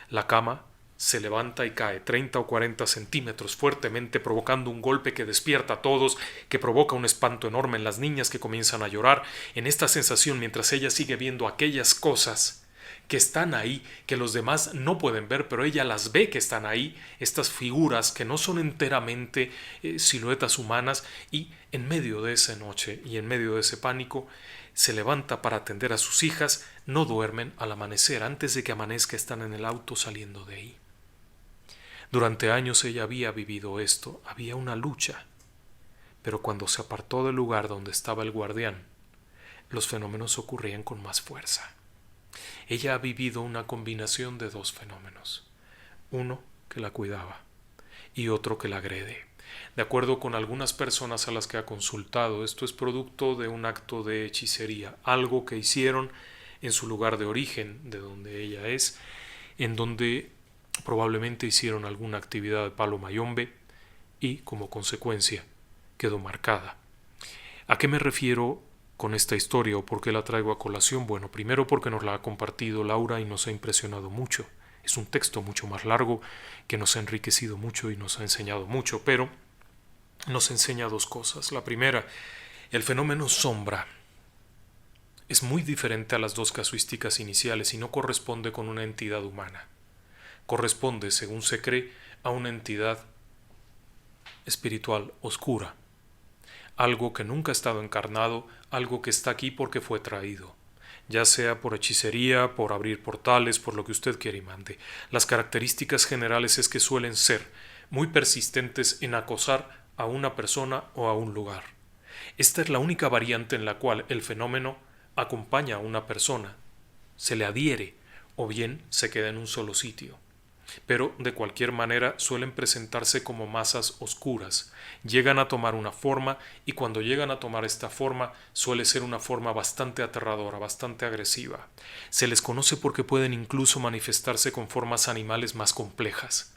La cama se levanta y cae 30 o 40 centímetros fuertemente, provocando un golpe que despierta a todos, que provoca un espanto enorme en las niñas que comienzan a llorar. En esta sensación, mientras ella sigue viendo aquellas cosas que están ahí, que los demás no pueden ver, pero ella las ve que están ahí, estas figuras que no son enteramente siluetas humanas, y en medio de esa noche y en medio de ese pánico, se levanta para atender a sus hijas, no duermen. Al amanecer, antes de que amanezca, están en el auto saliendo de ahí. Durante años ella había vivido esto, había una lucha, pero cuando se apartó del lugar donde estaba el guardián, los fenómenos ocurrían con más fuerza. Ella ha vivido una combinación de dos fenómenos, uno que la cuidaba y otro que la agrede. De acuerdo con algunas personas a las que ha consultado, esto es producto de un acto de hechicería, algo que hicieron en su lugar de origen, de donde ella es, en donde probablemente hicieron alguna actividad de palo mayombe y, como consecuencia, quedó marcada. ¿A qué me refiero con esta historia o por qué la traigo a colación? Bueno, primero porque nos la ha compartido Laura y nos ha impresionado mucho. Es un texto mucho más largo que nos ha enriquecido mucho y nos ha enseñado mucho, pero nos enseña dos cosas. La primera, el fenómeno sombra es muy diferente a las dos casuísticas iniciales y no corresponde con una entidad humana. Corresponde, según se cree, a una entidad espiritual oscura, algo que nunca ha estado encarnado, algo que está aquí porque fue traído, ya sea por hechicería, por abrir portales, por lo que usted quiera y mande. Las características generales es que suelen ser muy persistentes en acosar a una persona o a un lugar. Esta es la única variante en la cual el fenómeno acompaña a una persona, se le adhiere o bien se queda en un solo sitio. Pero de cualquier manera suelen presentarse como masas oscuras, llegan a tomar una forma y cuando llegan a tomar esta forma suele ser una forma bastante aterradora, bastante agresiva. Se les conoce porque pueden incluso manifestarse con formas animales más complejas,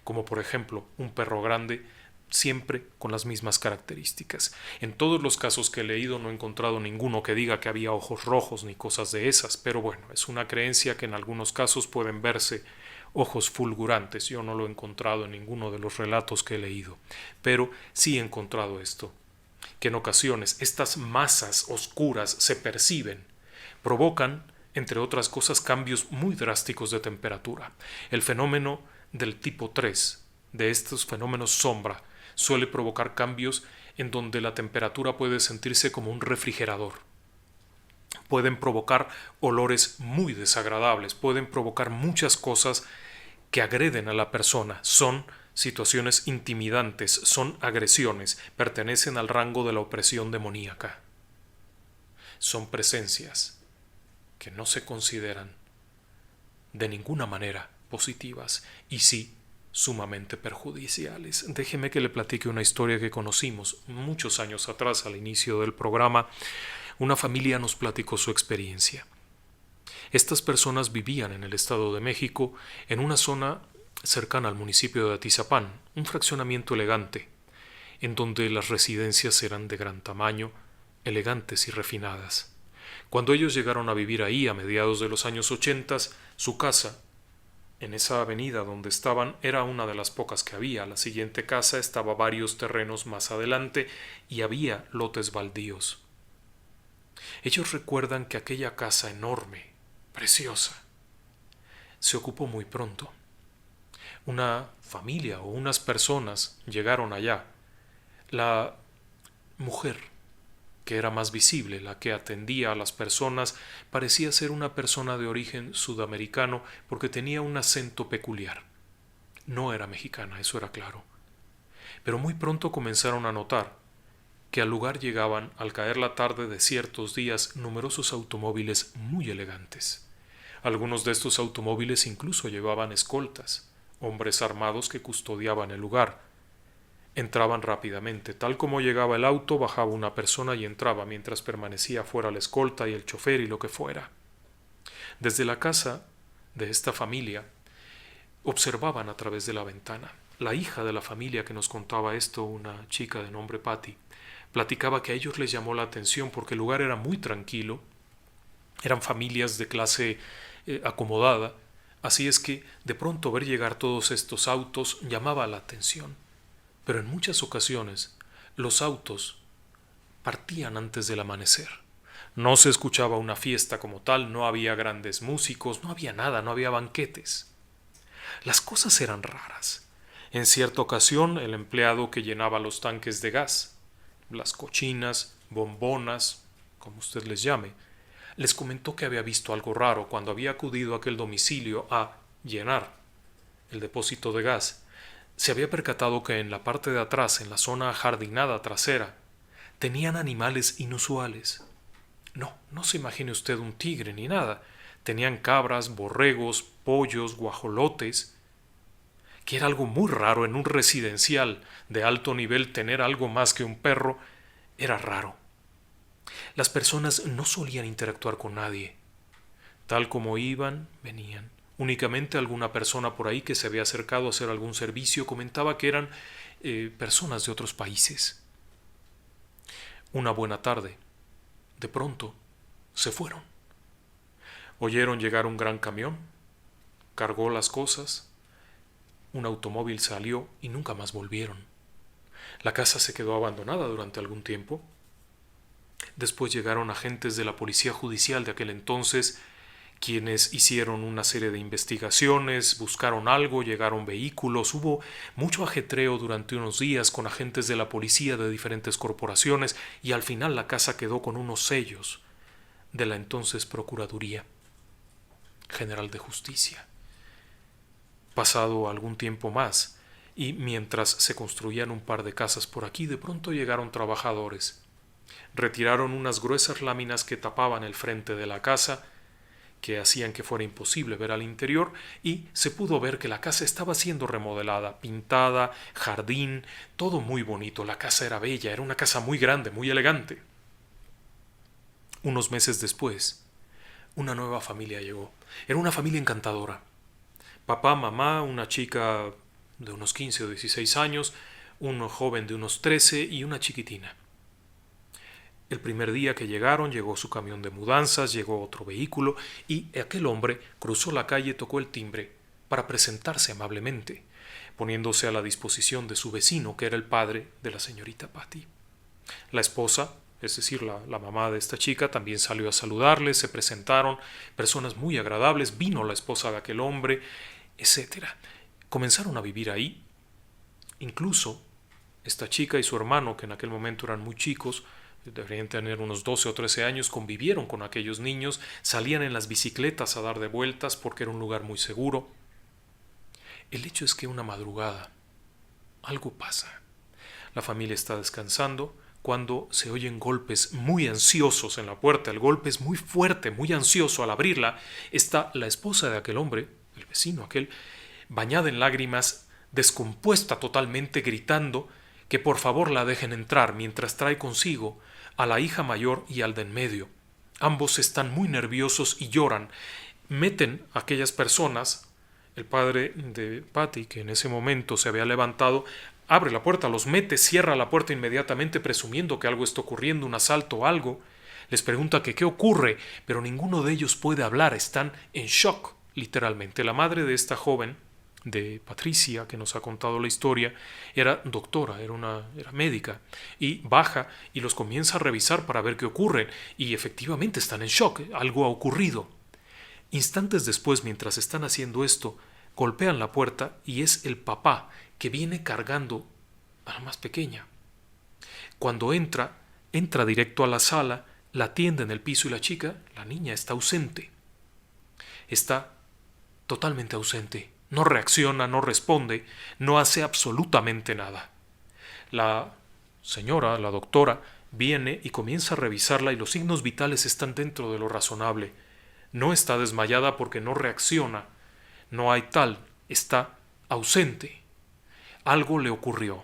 como por ejemplo un perro grande, siempre con las mismas características. En todos los casos que he leído no he encontrado ninguno que diga que había ojos rojos ni cosas de esas, pero bueno, es una creencia que en algunos casos pueden verse ojos fulgurantes. Yo no lo he encontrado en ninguno de los relatos que he leído, pero sí he encontrado esto, que en ocasiones estas masas oscuras se perciben, provocan, entre otras cosas, cambios muy drásticos de temperatura. El fenómeno del tipo 3, de estos fenómenos sombra, suele provocar cambios en donde la temperatura puede sentirse como un refrigerador. pueden provocar olores muy desagradables, pueden provocar muchas cosas que agreden a la persona. Son situaciones intimidantes, son agresiones, pertenecen al rango de la opresión demoníaca. Son presencias que no se consideran de ninguna manera positivas y sí sumamente perjudiciales. Déjeme que le platique una historia que conocimos muchos años atrás, al inicio del programa. Una familia nos platicó su experiencia. Estas personas vivían en el Estado de México, en una zona cercana al municipio de Atizapán, un fraccionamiento elegante, en donde las residencias eran de gran tamaño, elegantes y refinadas. Cuando ellos llegaron a vivir ahí a mediados de los años 80, su casa, en esa avenida donde estaban, era una de las pocas que había. La siguiente casa estaba varios terrenos más adelante y había lotes baldíos. Ellos recuerdan que aquella casa enorme, preciosa, se ocupó muy pronto. Una familia o unas personas llegaron allá. La mujer, que era más visible, la que atendía a las personas, parecía ser una persona de origen sudamericano porque tenía un acento peculiar. No era mexicana, eso era claro. Pero muy pronto comenzaron a notar que al lugar llegaban, al caer la tarde de ciertos días, numerosos automóviles muy elegantes. Algunos de estos automóviles incluso llevaban escoltas, hombres armados que custodiaban el lugar. Entraban rápidamente. Tal como llegaba el auto, bajaba una persona y entraba, mientras permanecía fuera la escolta y el chofer y lo que fuera. Desde la casa de esta familia observaban a través de la ventana. La hija de la familia que nos contaba esto, una chica de nombre Patty, platicaba que a ellos les llamó la atención porque el lugar era muy tranquilo, eran familias de clase acomodada, así es que de pronto ver llegar todos estos autos llamaba la atención. Pero en muchas ocasiones los autos partían antes del amanecer. No se escuchaba una fiesta como tal, no había grandes músicos, no había nada, no había banquetes. Las cosas eran raras. En cierta ocasión, el empleado que llenaba los tanques de gas, las cochinas, bombonas, como usted les llame, les comentó que había visto algo raro cuando había acudido a aquel domicilio a llenar el depósito de gas. Se había percatado que en la parte de atrás, en la zona ajardinada trasera, tenían animales inusuales. No se imagine usted un tigre ni nada. Tenían cabras, borregos, pollos, guajolotes, que era algo muy raro en un residencial de alto nivel. Tener algo más que un perro era raro. Las personas no solían interactuar con nadie. Tal como iban, venían. Únicamente alguna persona por ahí que se había acercado a hacer algún servicio comentaba que eran personas de otros países. Una buena tarde, de pronto, se fueron. Oyeron llegar un gran camión, cargó las cosas, un automóvil salió y nunca más volvieron. La casa se quedó abandonada durante algún tiempo. Después llegaron agentes de la policía judicial de aquel entonces, quienes hicieron una serie de investigaciones, buscaron algo, llegaron vehículos, hubo mucho ajetreo durante unos días con agentes de la policía de diferentes corporaciones y al final la casa quedó con unos sellos de la entonces Procuraduría General de Justicia. Pasado algún tiempo más, y mientras se construían un par de casas por aquí, de pronto llegaron trabajadores. Retiraron unas gruesas láminas que tapaban el frente de la casa, que hacían que fuera imposible ver al interior, y se pudo ver que la casa estaba siendo remodelada, pintada, jardín, todo muy bonito. La casa era bella, era una casa muy grande, muy elegante. Unos meses después, una nueva familia llegó. Era una familia encantadora. Papá, mamá, una chica de unos 15 o 16 años, un joven de unos 13 y una chiquitina. El primer día que llegaron, llegó su camión de mudanzas, llegó otro vehículo y aquel hombre cruzó la calle, tocó el timbre para presentarse amablemente, poniéndose a la disposición de su vecino, que era el padre de la señorita Patty. La esposa, es decir, la mamá de esta chica, también salió a saludarles, se presentaron, personas muy agradables, vino la esposa de aquel hombre, etc. Comenzaron a vivir ahí. Incluso esta chica y su hermano, que en aquel momento eran muy chicos, deberían tener unos 12 o 13 años, convivieron con aquellos niños, salían en las bicicletas a dar de vueltas porque era un lugar muy seguro. El hecho es que una madrugada algo pasa. La familia está descansando cuando se oyen golpes muy ansiosos en la puerta. El golpe es muy fuerte, muy ansioso. Al abrirla está la esposa de aquel hombre, el vecino aquel, bañada en lágrimas, descompuesta totalmente, gritando que por favor la dejen entrar, mientras trae consigo a la hija mayor y al de en medio. Ambos están muy nerviosos y lloran. Meten a aquellas personas. El padre de Patty, que en ese momento se había levantado, abre la puerta, los mete, cierra la puerta inmediatamente presumiendo que algo está ocurriendo, un asalto o algo. Les pregunta que qué ocurre, pero ninguno de ellos puede hablar, están en shock, literalmente. La madre de esta joven, de Patricia, que nos ha contado la historia, era doctora, era médica, y baja y los comienza a revisar para ver qué ocurre, y efectivamente están en shock, algo ha ocurrido. Instantes después, mientras están haciendo esto, golpean la puerta y es el papá que viene cargando a la más pequeña. Cuando entra directo a la sala, la tiende en el piso y la niña está ausente. Está totalmente ausente. No reacciona, no responde, no hace absolutamente nada. La señora, la doctora, viene y comienza a revisarla y los signos vitales están dentro de lo razonable. No está desmayada porque no reacciona. No hay tal, está ausente. Algo le ocurrió.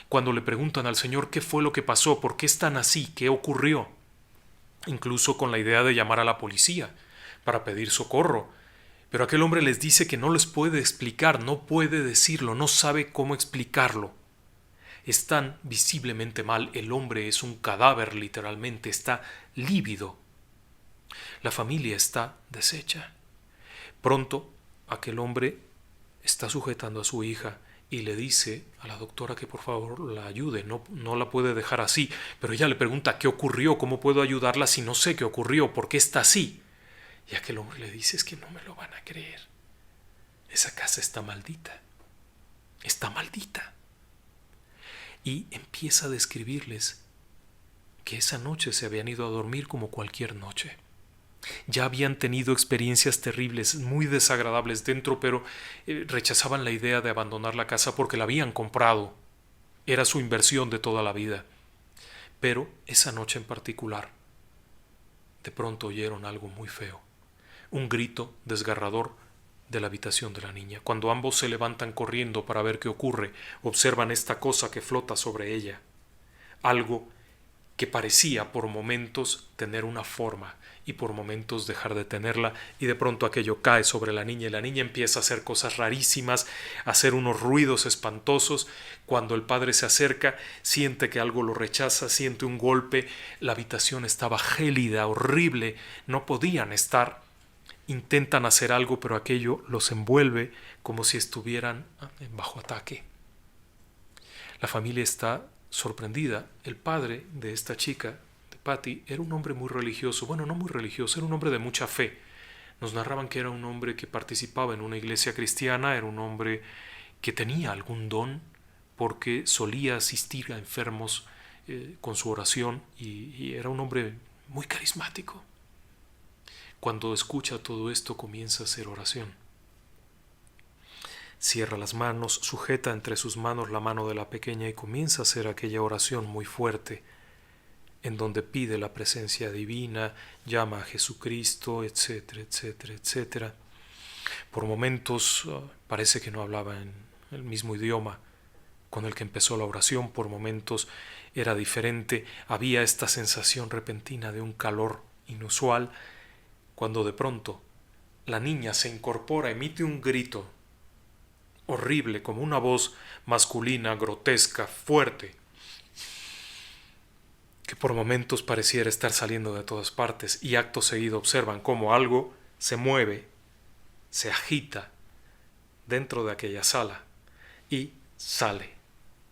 Cuando le preguntan al Señor qué fue lo que pasó, por qué están así, qué ocurrió, incluso con la idea de llamar a la policía para pedir socorro, pero aquel hombre les dice que no les puede explicar, no puede decirlo, no sabe cómo explicarlo. Están visiblemente mal, el hombre es un cadáver literalmente, está lívido. La familia está deshecha. Pronto aquel hombre está sujetando a su hija y le dice a la doctora que por favor la ayude, no la puede dejar así, pero ella le pregunta qué ocurrió, cómo puedo ayudarla si no sé qué ocurrió, por qué está así. Y aquel hombre le dice, es que no me lo van a creer, esa casa está maldita, está maldita. Y empieza a describirles que esa noche se habían ido a dormir como cualquier noche. Ya habían tenido experiencias terribles, muy desagradables dentro, pero rechazaban la idea de abandonar la casa porque la habían comprado. Era su inversión de toda la vida. Pero esa noche en particular, de pronto oyeron algo muy feo. Un grito desgarrador de la habitación de la niña. Cuando ambos se levantan corriendo para ver qué ocurre, observan esta cosa que flota sobre ella. Algo que parecía por momentos tener una forma y por momentos dejar de tenerla, y de pronto aquello cae sobre la niña y la niña empieza a hacer cosas rarísimas, a hacer unos ruidos espantosos. Cuando el padre se acerca, siente que algo lo rechaza, siente un golpe, la habitación estaba gélida, horrible, no podían estar. Intentan hacer algo, pero aquello los envuelve como si estuvieran bajo ataque. La familia está sorprendida. El padre de esta chica, de Patty, era un hombre muy religioso. Bueno, no muy religioso, era un hombre de mucha fe. Nos narraban que era un hombre que participaba en una iglesia cristiana, era un hombre que tenía algún don porque solía asistir a enfermos con su oración y era un hombre muy carismático. Cuando escucha todo esto comienza a hacer oración. Cierra las manos, sujeta entre sus manos la mano de la pequeña y comienza a hacer aquella oración muy fuerte, en donde pide la presencia divina, llama a Jesucristo, etcétera, etcétera, etcétera. Por momentos parece que no hablaba en el mismo idioma con el que empezó la oración, por momentos era diferente, había esta sensación repentina de un calor inusual, cuando de pronto la niña se incorpora, emite un grito horrible, como una voz masculina, grotesca, fuerte, que por momentos pareciera estar saliendo de todas partes, y acto seguido observan cómo algo se mueve, se agita dentro de aquella sala y sale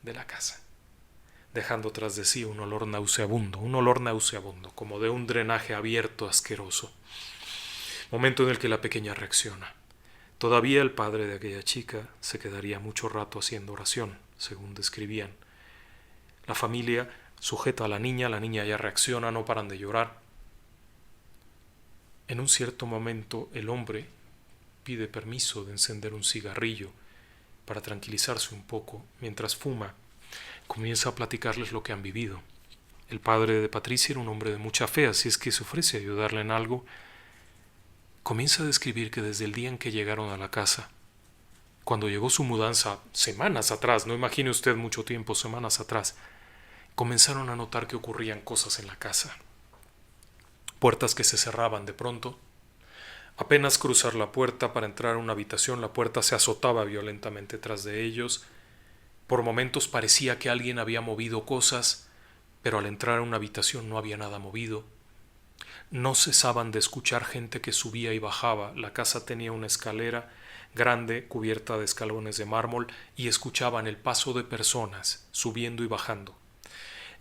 de la casa, dejando tras de sí un olor nauseabundo, como de un drenaje abierto asqueroso. Momento en el que la pequeña reacciona. Todavía el padre de aquella chica se quedaría mucho rato haciendo oración, según describían. La familia sujeta a la niña ya reacciona, no paran de llorar. En un cierto momento el hombre pide permiso de encender un cigarrillo para tranquilizarse un poco. Mientras fuma, comienza a platicarles lo que han vivido. El padre de Patricia era un hombre de mucha fe, así es que se ofrece a ayudarle en algo. Comienza a describir que desde el día en que llegaron a la casa, cuando llegó su mudanza, semanas atrás, no imagine usted mucho tiempo, semanas atrás, comenzaron a notar que ocurrían cosas en la casa. Puertas que se cerraban de pronto. Apenas cruzar la puerta para entrar a una habitación, la puerta se azotaba violentamente tras de ellos. Por momentos parecía que alguien había movido cosas, pero al entrar a una habitación no había nada movido. No cesaban de escuchar gente que subía y bajaba. La casa tenía una escalera grande cubierta de escalones de mármol y escuchaban el paso de personas subiendo y bajando.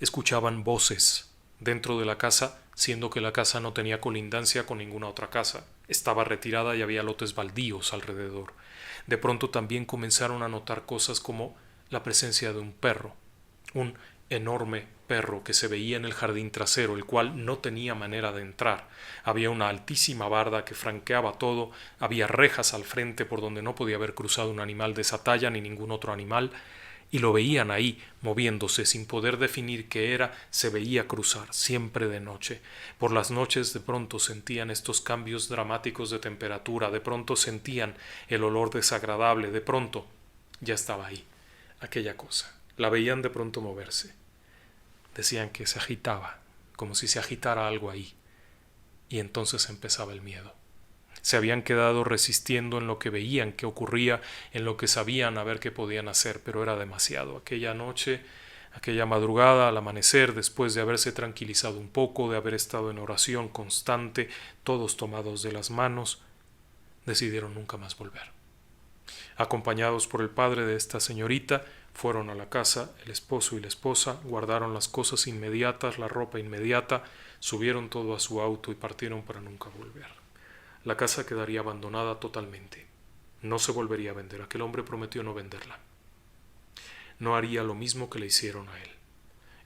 Escuchaban voces dentro de la casa, siendo que la casa no tenía colindancia con ninguna otra casa. Estaba retirada y había lotes baldíos alrededor. De pronto también comenzaron a notar cosas como la presencia de un perro, un enorme perro que se veía en el jardín trasero, el cual no tenía manera de entrar. Había una altísima barda que franqueaba todo, había rejas al frente por donde no podía haber cruzado un animal de esa talla ni ningún otro animal, y lo veían ahí, moviéndose sin poder definir qué era, se veía cruzar, siempre de noche. Por las noches de pronto sentían estos cambios dramáticos de temperatura, de pronto sentían el olor desagradable, de pronto ya estaba ahí, aquella cosa. La veían de pronto moverse. Decían que se agitaba, como si se agitara algo ahí. Y entonces empezaba el miedo. Se habían quedado resistiendo en lo que veían que ocurría, en lo que sabían a ver qué podían hacer, pero era demasiado. Aquella noche, aquella madrugada, al amanecer, después de haberse tranquilizado un poco, de haber estado en oración constante, todos tomados de las manos, decidieron nunca más volver. Acompañados por el padre de esta señorita, fueron a la casa, el esposo y la esposa, guardaron las cosas inmediatas, la ropa inmediata, subieron todo a su auto y partieron para nunca volver. La casa quedaría abandonada totalmente. No se volvería a vender. Aquel hombre prometió no venderla. No haría lo mismo que le hicieron a él.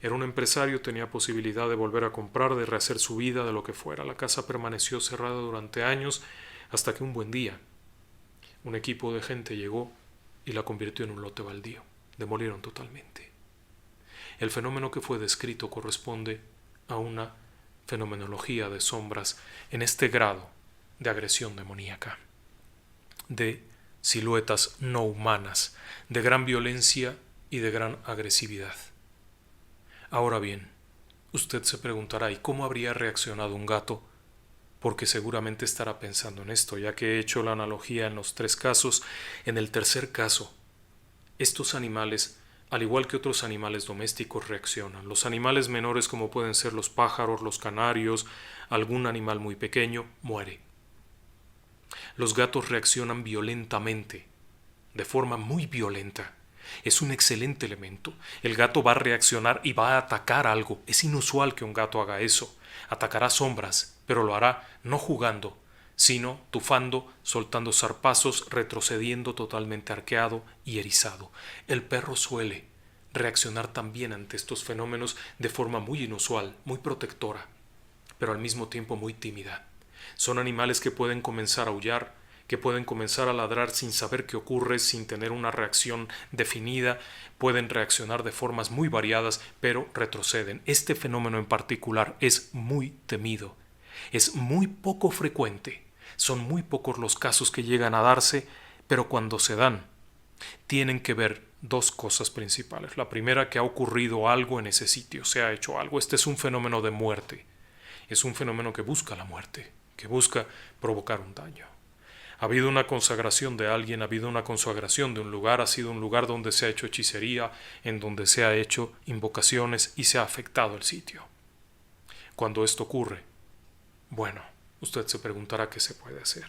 Era un empresario, tenía posibilidad de volver a comprar, de rehacer su vida, de lo que fuera. La casa permaneció cerrada durante años hasta que un buen día un equipo de gente llegó y la convirtió en un lote baldío. Demolieron totalmente. El fenómeno que fue descrito corresponde a una fenomenología de sombras en este grado de agresión demoníaca, de siluetas no humanas, de gran violencia y de gran agresividad. Ahora bien, usted se preguntará, ¿y cómo habría reaccionado un gato? Porque seguramente estará pensando en esto, ya que he hecho la analogía en los tres casos. En el tercer caso, estos animales, al igual que otros animales domésticos, reaccionan. Los animales menores, como pueden ser los pájaros, los canarios, algún animal muy pequeño, muere. Los gatos reaccionan violentamente, de forma muy violenta. Es un excelente elemento. El gato va a reaccionar y va a atacar algo. Es inusual que un gato haga eso. Atacará sombras, pero lo hará no jugando, sino tufando, soltando zarpazos, retrocediendo totalmente arqueado y erizado. El perro suele reaccionar también ante estos fenómenos de forma muy inusual, muy protectora, pero al mismo tiempo muy tímida. Son animales que pueden comenzar a aullar, que pueden comenzar a ladrar sin saber qué ocurre, sin tener una reacción definida, pueden reaccionar de formas muy variadas, pero retroceden. Este fenómeno en particular es muy temido, es muy poco frecuente, son muy pocos los casos que llegan a darse, pero cuando se dan, tienen que ver dos cosas principales. La primera, que ha ocurrido algo en ese sitio, se ha hecho algo. Este es un fenómeno de muerte, es un fenómeno que busca la muerte, que busca provocar un daño. Ha habido una consagración de alguien, ha habido una consagración de un lugar, ha sido un lugar donde se ha hecho hechicería, en donde se ha hecho invocaciones y se ha afectado el sitio. Cuando esto ocurre, bueno, usted se preguntará qué se puede hacer.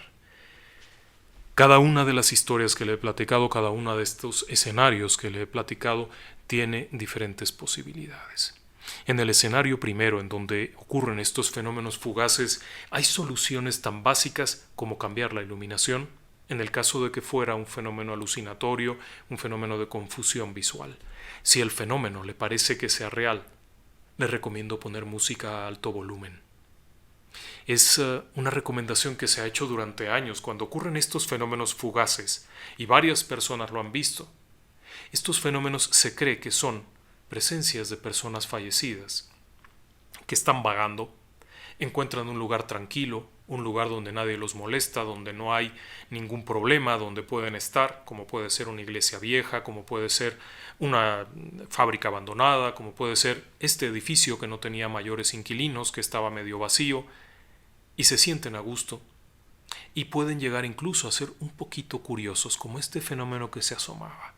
Cada una de las historias que le he platicado, cada uno de estos escenarios que le he platicado, tiene diferentes posibilidades. En el escenario primero, en donde ocurren estos fenómenos fugaces, hay soluciones tan básicas como cambiar la iluminación, en el caso de que fuera un fenómeno alucinatorio, un fenómeno de confusión visual. Si el fenómeno le parece que sea real, les recomiendo poner música a alto volumen. Es una recomendación que se ha hecho durante años cuando ocurren estos fenómenos fugaces, y varias personas lo han visto. Estos fenómenos se cree que son presencias de personas fallecidas, que están vagando, encuentran un lugar tranquilo, un lugar donde nadie los molesta, donde no hay ningún problema, donde pueden estar, como puede ser una iglesia vieja, como puede ser una fábrica abandonada, como puede ser este edificio que no tenía mayores inquilinos, que estaba medio vacío, y se sienten a gusto, y pueden llegar incluso a ser un poquito curiosos, como este fenómeno que se asomaba,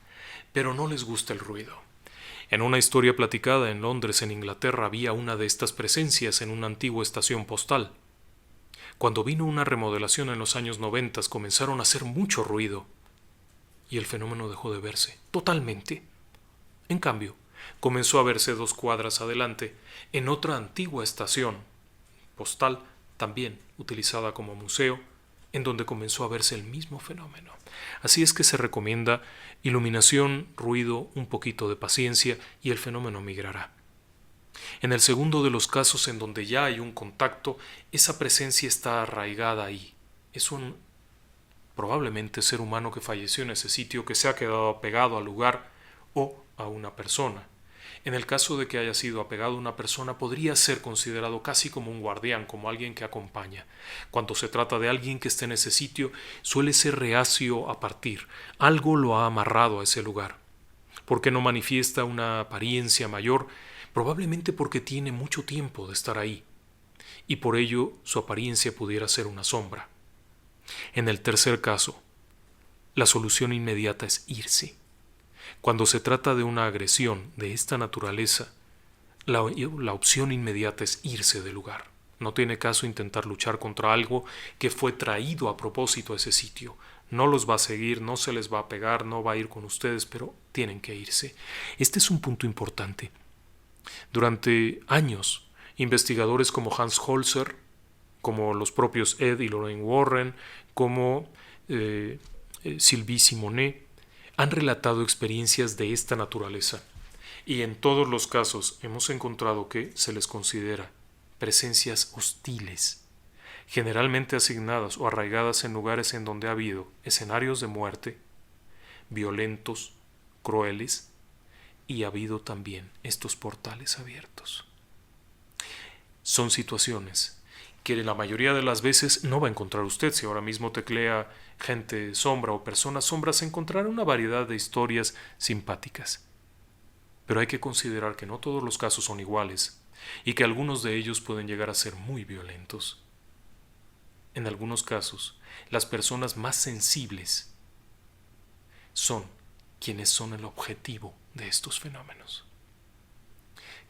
pero no les gusta el ruido. En una historia platicada en Londres, en Inglaterra, había una de estas presencias en una antigua estación postal. Cuando vino una remodelación en los años 90, comenzaron a hacer mucho ruido y el fenómeno dejó de verse totalmente. En cambio, comenzó a verse 2 cuadras adelante, en otra antigua estación postal, también utilizada como museo, en donde comenzó a verse el mismo fenómeno. Así es que se recomienda iluminación, ruido, un poquito de paciencia y el fenómeno migrará. En el segundo de los casos en donde ya hay un contacto, esa presencia está arraigada ahí. Es un probablemente ser humano que falleció en ese sitio, que se ha quedado apegado al lugar o a una persona. En el caso de que haya sido apegado a una persona, podría ser considerado casi como un guardián, como alguien que acompaña. Cuando se trata de alguien que esté en ese sitio, suele ser reacio a partir. Algo lo ha amarrado a ese lugar. ¿Por qué no manifiesta una apariencia mayor? Probablemente porque tiene mucho tiempo de estar ahí, y por ello su apariencia pudiera ser una sombra. En el tercer caso, la solución inmediata es irse. Cuando se trata de una agresión de esta naturaleza, la opción inmediata es irse del lugar. No tiene caso intentar luchar contra algo que fue traído a propósito a ese sitio. No los va a seguir, no se les va a pegar, no va a ir con ustedes, pero tienen que irse. Este es un punto importante. Durante años, investigadores como Hans Holzer, como los propios Ed y Lorraine Warren, como Sylvie Simonet, han relatado experiencias de esta naturaleza, y en todos los casos hemos encontrado que se les considera presencias hostiles, generalmente asignadas o arraigadas en lugares en donde ha habido escenarios de muerte, violentos, crueles, y ha habido también estos portales abiertos. Son situaciones que la mayoría de las veces no va a encontrar usted. Si ahora mismo teclea gente sombra o personas sombras, encontrará una variedad de historias simpáticas. Pero hay que considerar que no todos los casos son iguales y que algunos de ellos pueden llegar a ser muy violentos. En algunos casos, las personas más sensibles son quienes son el objetivo de estos fenómenos.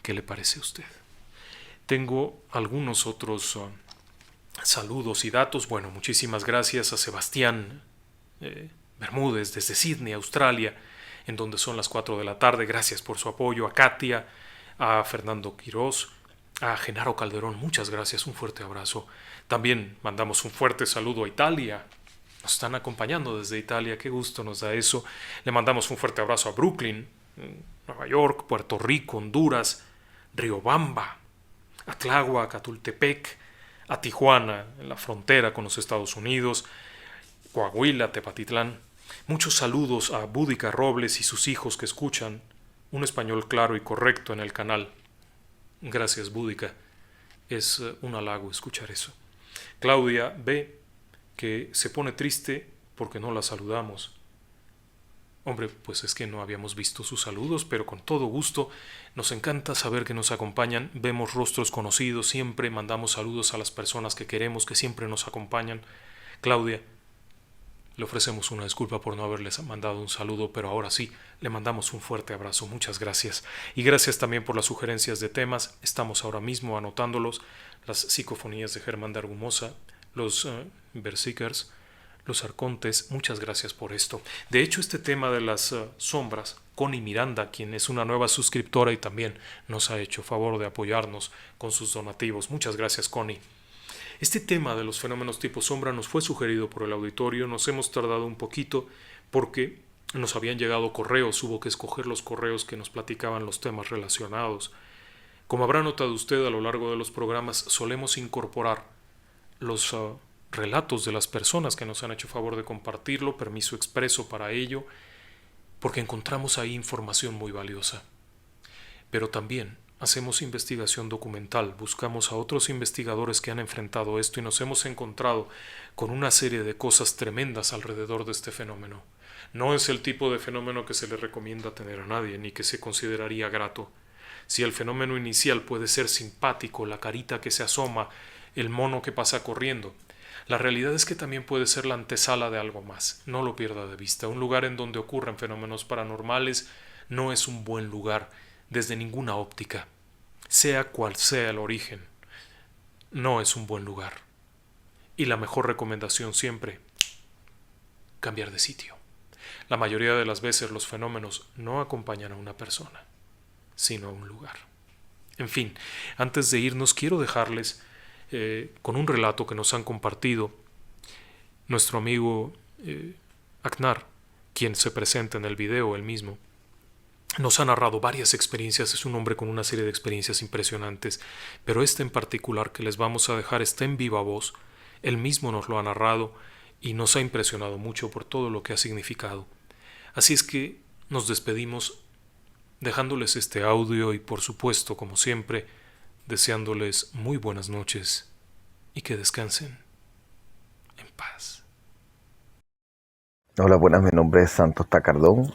¿Qué le parece a usted? Tengo algunos otros saludos y datos. Bueno, muchísimas gracias a Sebastián Bermúdez desde Sydney, Australia, en donde son las 4 de la tarde. Gracias por su apoyo. A Katia, a Fernando Quirós, a Genaro Calderón, muchas gracias, un fuerte abrazo. También mandamos un fuerte saludo a Italia. Nos están acompañando desde Italia, qué gusto nos da eso. Le mandamos un fuerte abrazo a Brooklyn, Nueva York, Puerto Rico, Honduras, Riobamba, a Tláhuac, a Tultepec, a Tijuana, en la frontera con los Estados Unidos, Coahuila, Tepatitlán. Muchos saludos a Búdica Robles y sus hijos que escuchan un español claro y correcto en el canal. Gracias, Búdica. Es un halago escuchar eso. Claudia B., que se pone triste porque no la saludamos. Hombre, pues es que no habíamos visto sus saludos, pero con todo gusto. Nos encanta saber que nos acompañan. Vemos rostros conocidos, siempre mandamos saludos a las personas que queremos, que siempre nos acompañan. Claudia, le ofrecemos una disculpa por no haberles mandado un saludo, pero ahora sí, le mandamos un fuerte abrazo. Muchas gracias. Y gracias también por las sugerencias de temas. Estamos ahora mismo anotándolos. Las psicofonías de Germán de Argumosa, los Berserkers, los arcontes. Muchas gracias por esto. De hecho, este tema de las sombras, Connie Miranda, quien es una nueva suscriptora y también nos ha hecho favor de apoyarnos con sus donativos. Muchas gracias, Connie. Este tema de los fenómenos tipo sombra nos fue sugerido por el auditorio. Nos hemos tardado un poquito porque nos habían llegado correos. Hubo que escoger los correos que nos platicaban los temas relacionados Como habrá notado usted, a lo largo de los programas solemos incorporar los relatos de las personas que nos han hecho favor de compartirlo, permiso expreso para ello, porque encontramos ahí información muy valiosa. Pero también hacemos investigación documental, buscamos a otros investigadores que han enfrentado esto y nos hemos encontrado con una serie de cosas tremendas alrededor de este fenómeno. No es el tipo de fenómeno que se le recomienda tener a nadie, ni que se consideraría grato. Si el fenómeno inicial puede ser simpático, la carita que se asoma, el mono que pasa corriendo, la realidad es que también puede ser la antesala de algo más. No lo pierda de vista. Un lugar en donde ocurren fenómenos paranormales no es un buen lugar desde ninguna óptica. Sea cual sea el origen, no es un buen lugar. Y la mejor recomendación siempre, cambiar de sitio. La mayoría de las veces los fenómenos no acompañan a una persona, sino a un lugar. En fin, antes de irnos quiero dejarles con un relato que nos han compartido nuestro amigo Aknar, quien se presenta en el video, él mismo. Nos ha narrado varias experiencias, es un hombre con una serie de experiencias impresionantes, pero esta en particular que les vamos a dejar está en viva voz, él mismo nos lo ha narrado y nos ha impresionado mucho por todo lo que ha significado. Así es que nos despedimos dejándoles este audio y por supuesto, como siempre, deseándoles muy buenas noches y que descansen en paz. Hola, buenas, mi nombre es Santos Tacardón.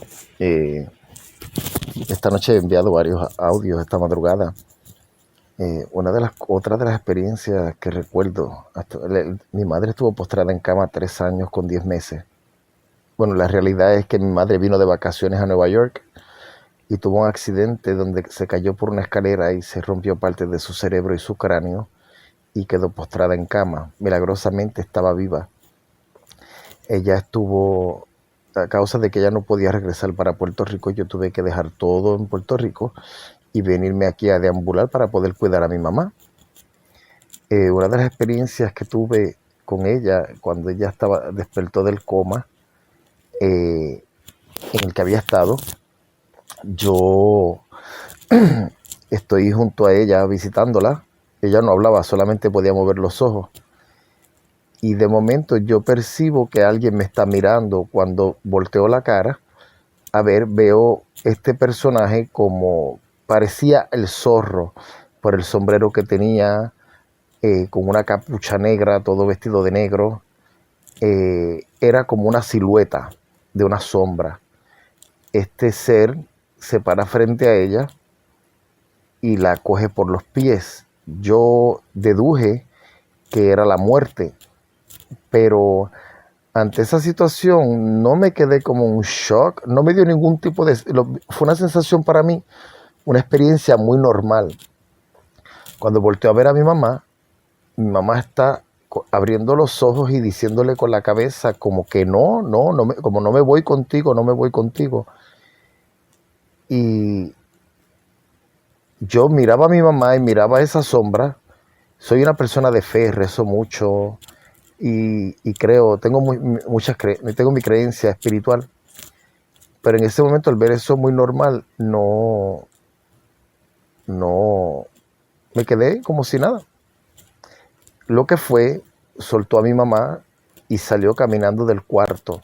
Esta noche he enviado varios audios esta madrugada. Otra de las experiencias que recuerdo, mi madre estuvo postrada en cama 3 años con 10 meses. Bueno, la realidad es que mi madre vino de vacaciones a Nueva York y tuvo un accidente donde se cayó por una escalera y se rompió parte de su cerebro y su cráneo y quedó postrada en cama. Milagrosamente estaba viva. Ella estuvo, a causa de que ella no podía regresar para Puerto Rico, yo tuve que dejar todo en Puerto Rico y venirme aquí a deambular para poder cuidar a mi mamá. Una de las experiencias que tuve con ella cuando ella despertó del coma en el que había estado, yo estoy junto a ella visitándola. Ella no hablaba, solamente podía mover los ojos. Y de momento yo percibo que alguien me está mirando. Cuando volteo la cara, veo este personaje como parecía el Zorro por el sombrero que tenía, con una capucha negra, todo vestido de negro. Era como una silueta de una sombra. Este ser se para frente a ella y la coge por los pies. Yo deduje que era la muerte, pero ante esa situación no me quedé como un shock, no me dio ningún tipo de... Fue una sensación para mí, una experiencia muy normal. Cuando volteo a ver a mi mamá está abriendo los ojos y diciéndole con la cabeza como que como no me voy contigo, no me voy contigo. Y yo miraba a mi mamá y miraba esa sombra. Soy una persona de fe, rezo mucho y creo, tengo tengo mi creencia espiritual. Pero en ese momento, al ver eso muy normal, no me quedé como si nada. Lo que fue, soltó a mi mamá y salió caminando del cuarto.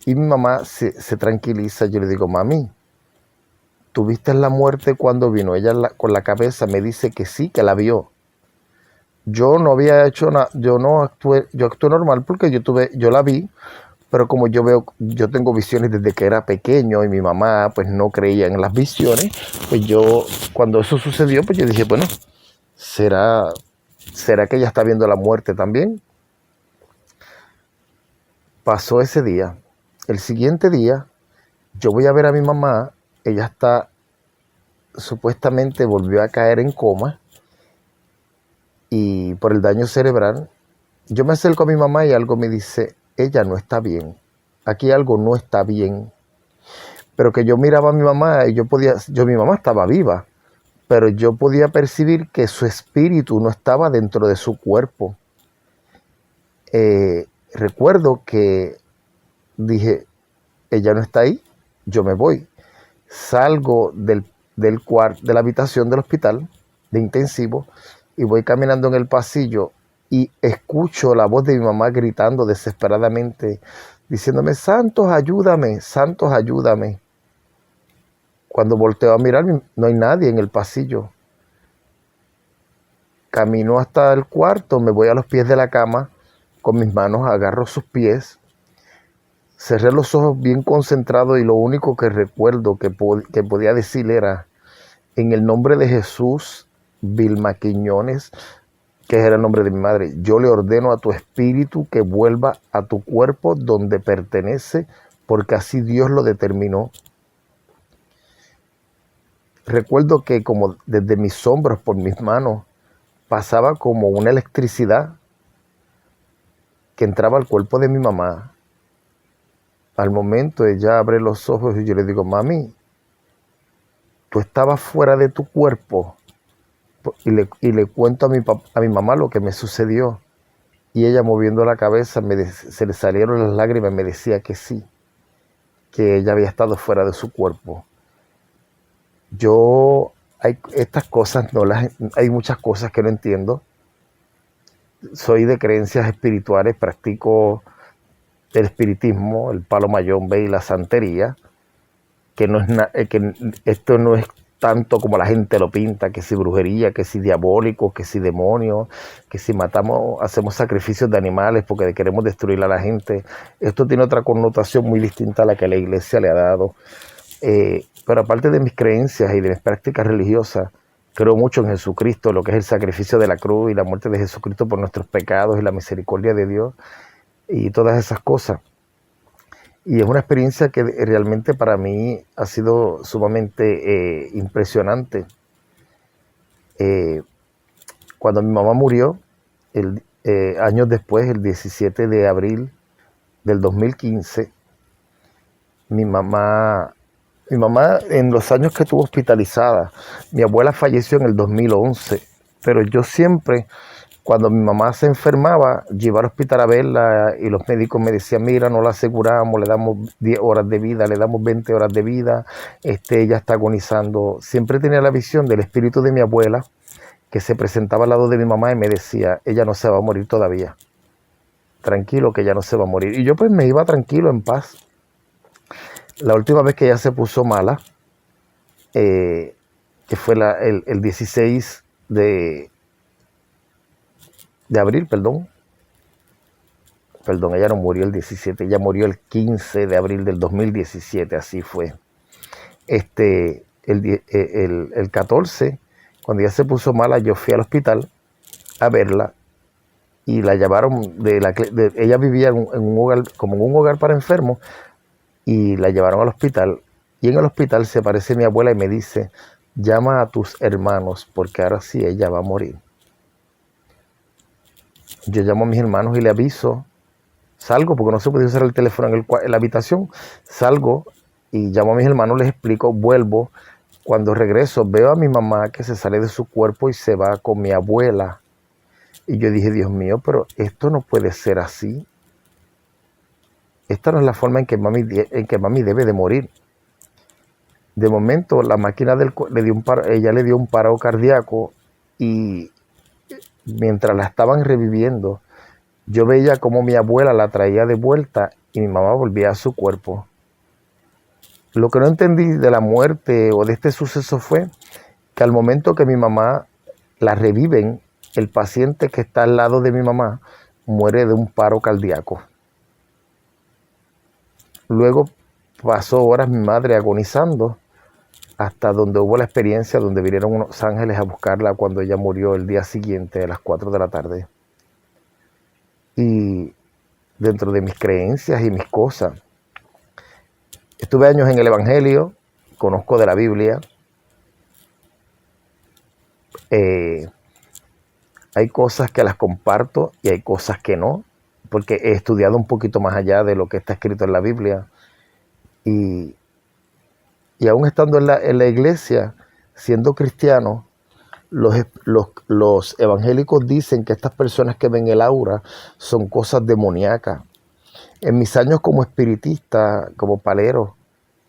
Y mi mamá se tranquiliza. Yo le digo, mami, ¿tú viste la muerte cuando vino? Ella con la cabeza me dice que sí, que la vio. Yo no había hecho nada, yo actué normal porque yo la vi, pero como yo tengo visiones desde que era pequeño y mi mamá pues no creía en las visiones, pues cuando eso sucedió, pues yo dije, bueno, ¿será que ella está viendo la muerte también? Pasó ese día. El siguiente día, yo voy a ver a mi mamá, ella supuestamente volvió a caer en coma y por el daño cerebral. Yo me acerco a mi mamá y algo me dice, ella no está bien, aquí algo no está bien. Pero que yo miraba a mi mamá y mi mamá estaba viva, pero yo podía percibir que su espíritu no estaba dentro de su cuerpo. Recuerdo que dije, ella no está ahí, yo me voy. Salgo de la habitación del hospital de intensivo y voy caminando en el pasillo y escucho la voz de mi mamá gritando desesperadamente, diciéndome, Santos, ayúdame, Santos, ayúdame. Cuando volteo a mirar, no hay nadie en el pasillo. Camino hasta el cuarto, me voy a los pies de la cama, con mis manos agarro sus pies, cerré los ojos bien concentrado y lo único que recuerdo que podía decir era, en el nombre de Jesús, Vilma Quiñones, que era el nombre de mi madre, yo le ordeno a tu espíritu que vuelva a tu cuerpo donde pertenece, porque así Dios lo determinó. Recuerdo que como desde mis hombros, por mis manos, pasaba como una electricidad que entraba al cuerpo de mi mamá. Al momento ella abre los ojos y yo le digo, mami, tú estabas fuera de tu cuerpo. Y le cuento a mi mamá lo que me sucedió. Y ella moviendo la cabeza, se le salieron las lágrimas y me decía que sí, que ella había estado fuera de su cuerpo. Estas cosas hay muchas cosas que no entiendo. Soy de creencias espirituales, practico el espiritismo, el palo mayombe y la santería, que esto no es tanto como la gente lo pinta, que si brujería, que si diabólico, que si demonio, que si hacemos sacrificios de animales porque queremos destruir a la gente. Esto tiene otra connotación muy distinta a la que la iglesia le ha dado. Pero aparte de mis creencias y de mis prácticas religiosas, creo mucho en Jesucristo, lo que es el sacrificio de la cruz y la muerte de Jesucristo por nuestros pecados y la misericordia de Dios y todas esas cosas. Y es una experiencia que realmente para mí ha sido sumamente impresionante. Cuando mi mamá murió, años después, el 17 de abril del 2015, mi mamá en los años que estuvo hospitalizada, mi abuela falleció en el 2011, pero yo siempre, cuando mi mamá se enfermaba, yo iba al hospital a verla y los médicos me decían, mira, no la aseguramos, le damos 10 horas de vida, le damos 20 horas de vida, ella está agonizando. Siempre tenía la visión del espíritu de mi abuela que se presentaba al lado de mi mamá y me decía, ella no se va a morir todavía, tranquilo que ella no se va a morir. Y yo pues me iba tranquilo, en paz. La última vez que ella se puso mala, que fue el 16 de abril, perdón, ella no murió el 17, ella murió el 15 de abril del 2017, así fue. El 14, cuando ella se puso mala, yo fui al hospital a verla y la llevaron, ella vivía en un hogar, como en un hogar para enfermos, y la llevaron al hospital. Y en el hospital se aparece mi abuela y me dice, llama a tus hermanos porque ahora sí ella va a morir. Yo llamo a mis hermanos y le aviso, salgo porque no se podía usar el teléfono en la habitación, salgo y llamo a mis hermanos, les explico, vuelvo. Cuando regreso veo a mi mamá que se sale de su cuerpo y se va con mi abuela. Y yo dije, Dios mío, pero esto no puede ser así. Esta no es la forma en que mami debe de morir. De momento la máquina ella le dio un paro cardíaco y mientras la estaban reviviendo, yo veía como mi abuela la traía de vuelta y mi mamá volvía a su cuerpo. Lo que no entendí de la muerte o de este suceso fue que al momento que mi mamá la reviven, el paciente que está al lado de mi mamá muere de un paro cardíaco. Luego pasó horas mi madre agonizando hasta donde hubo la experiencia donde vinieron unos ángeles a buscarla cuando ella murió el día siguiente a las 4 de la tarde. Y dentro de mis creencias y mis cosas, estuve años en el Evangelio, conozco de la Biblia. Hay cosas que las comparto y hay cosas que no, porque he estudiado un poquito más allá de lo que está escrito en la Biblia. Y aún estando en la iglesia, siendo cristiano, los evangélicos dicen que estas personas que ven el aura son cosas demoníacas. En mis años como espiritista, como palero,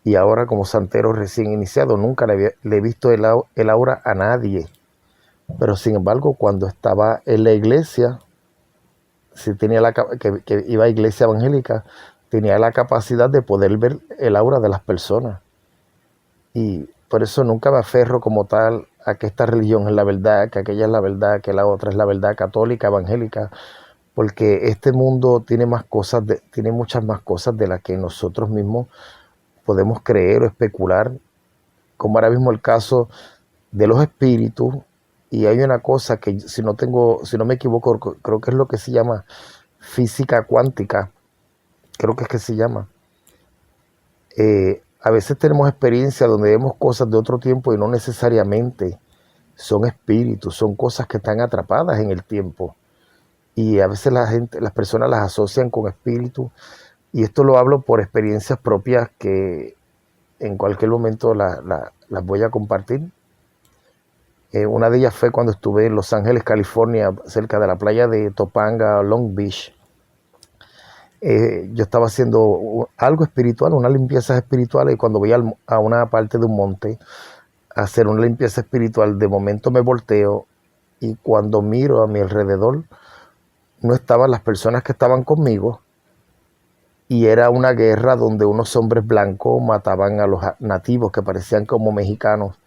y ahora como santero recién iniciado nunca le he visto el aura a nadie. Pero sin embargo, cuando estaba en la iglesia, si tenía que iba a iglesia evangélica, tenía la capacidad de poder ver el aura de las personas. Y por eso nunca me aferro como tal a que esta religión es la verdad, que aquella es la verdad, que la otra es la verdad católica, evangélica, porque este mundo tiene tiene muchas más cosas de las que nosotros mismos podemos creer o especular, como ahora mismo el caso de los espíritus. Y hay una cosa que si no me equivoco, creo que es lo que se llama física cuántica, creo que es que se llama. A veces tenemos experiencias donde vemos cosas de otro tiempo y no necesariamente son espíritus, son cosas que están atrapadas en el tiempo. Y a veces las personas las asocian con espíritus. Y esto lo hablo por experiencias propias que en cualquier momento las voy a compartir. Una de ellas fue cuando estuve en Los Ángeles, California, cerca de la playa de Topanga, Long Beach. Yo estaba haciendo algo espiritual, una limpieza espiritual, y cuando voy a una parte de un monte a hacer una limpieza espiritual, de momento me volteo y cuando miro a mi alrededor no estaban las personas que estaban conmigo, y era una guerra donde unos hombres blancos mataban a los nativos que parecían como mexicanos.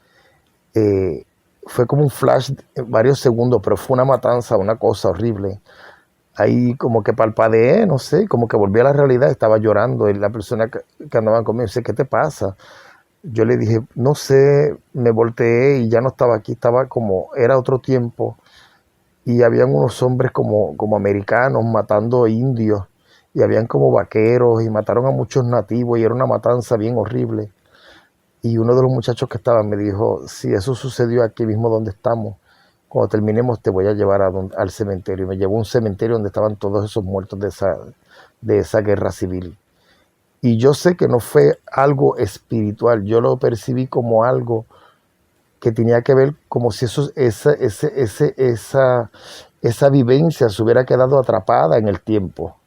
Fue como un flash, varios segundos, pero fue una matanza, una cosa horrible. Ahí como que parpadeé, no sé, como que volví a la realidad, estaba llorando, y la persona que andaba conmigo dice, ¿qué te pasa? Yo le dije, no sé, me volteé y ya no estaba aquí, estaba como, era otro tiempo, y habían unos hombres como americanos matando indios, y habían como vaqueros, y mataron a muchos nativos, y era una matanza bien horrible. Y uno de los muchachos que estaban me dijo, si eso sucedió aquí mismo donde estamos, cuando terminemos te voy a llevar al cementerio. Y me llevó a un cementerio donde estaban todos esos muertos de esa guerra civil. Y yo sé que no fue algo espiritual, yo lo percibí como algo que tenía que ver como si esa vivencia se hubiera quedado atrapada en el tiempo.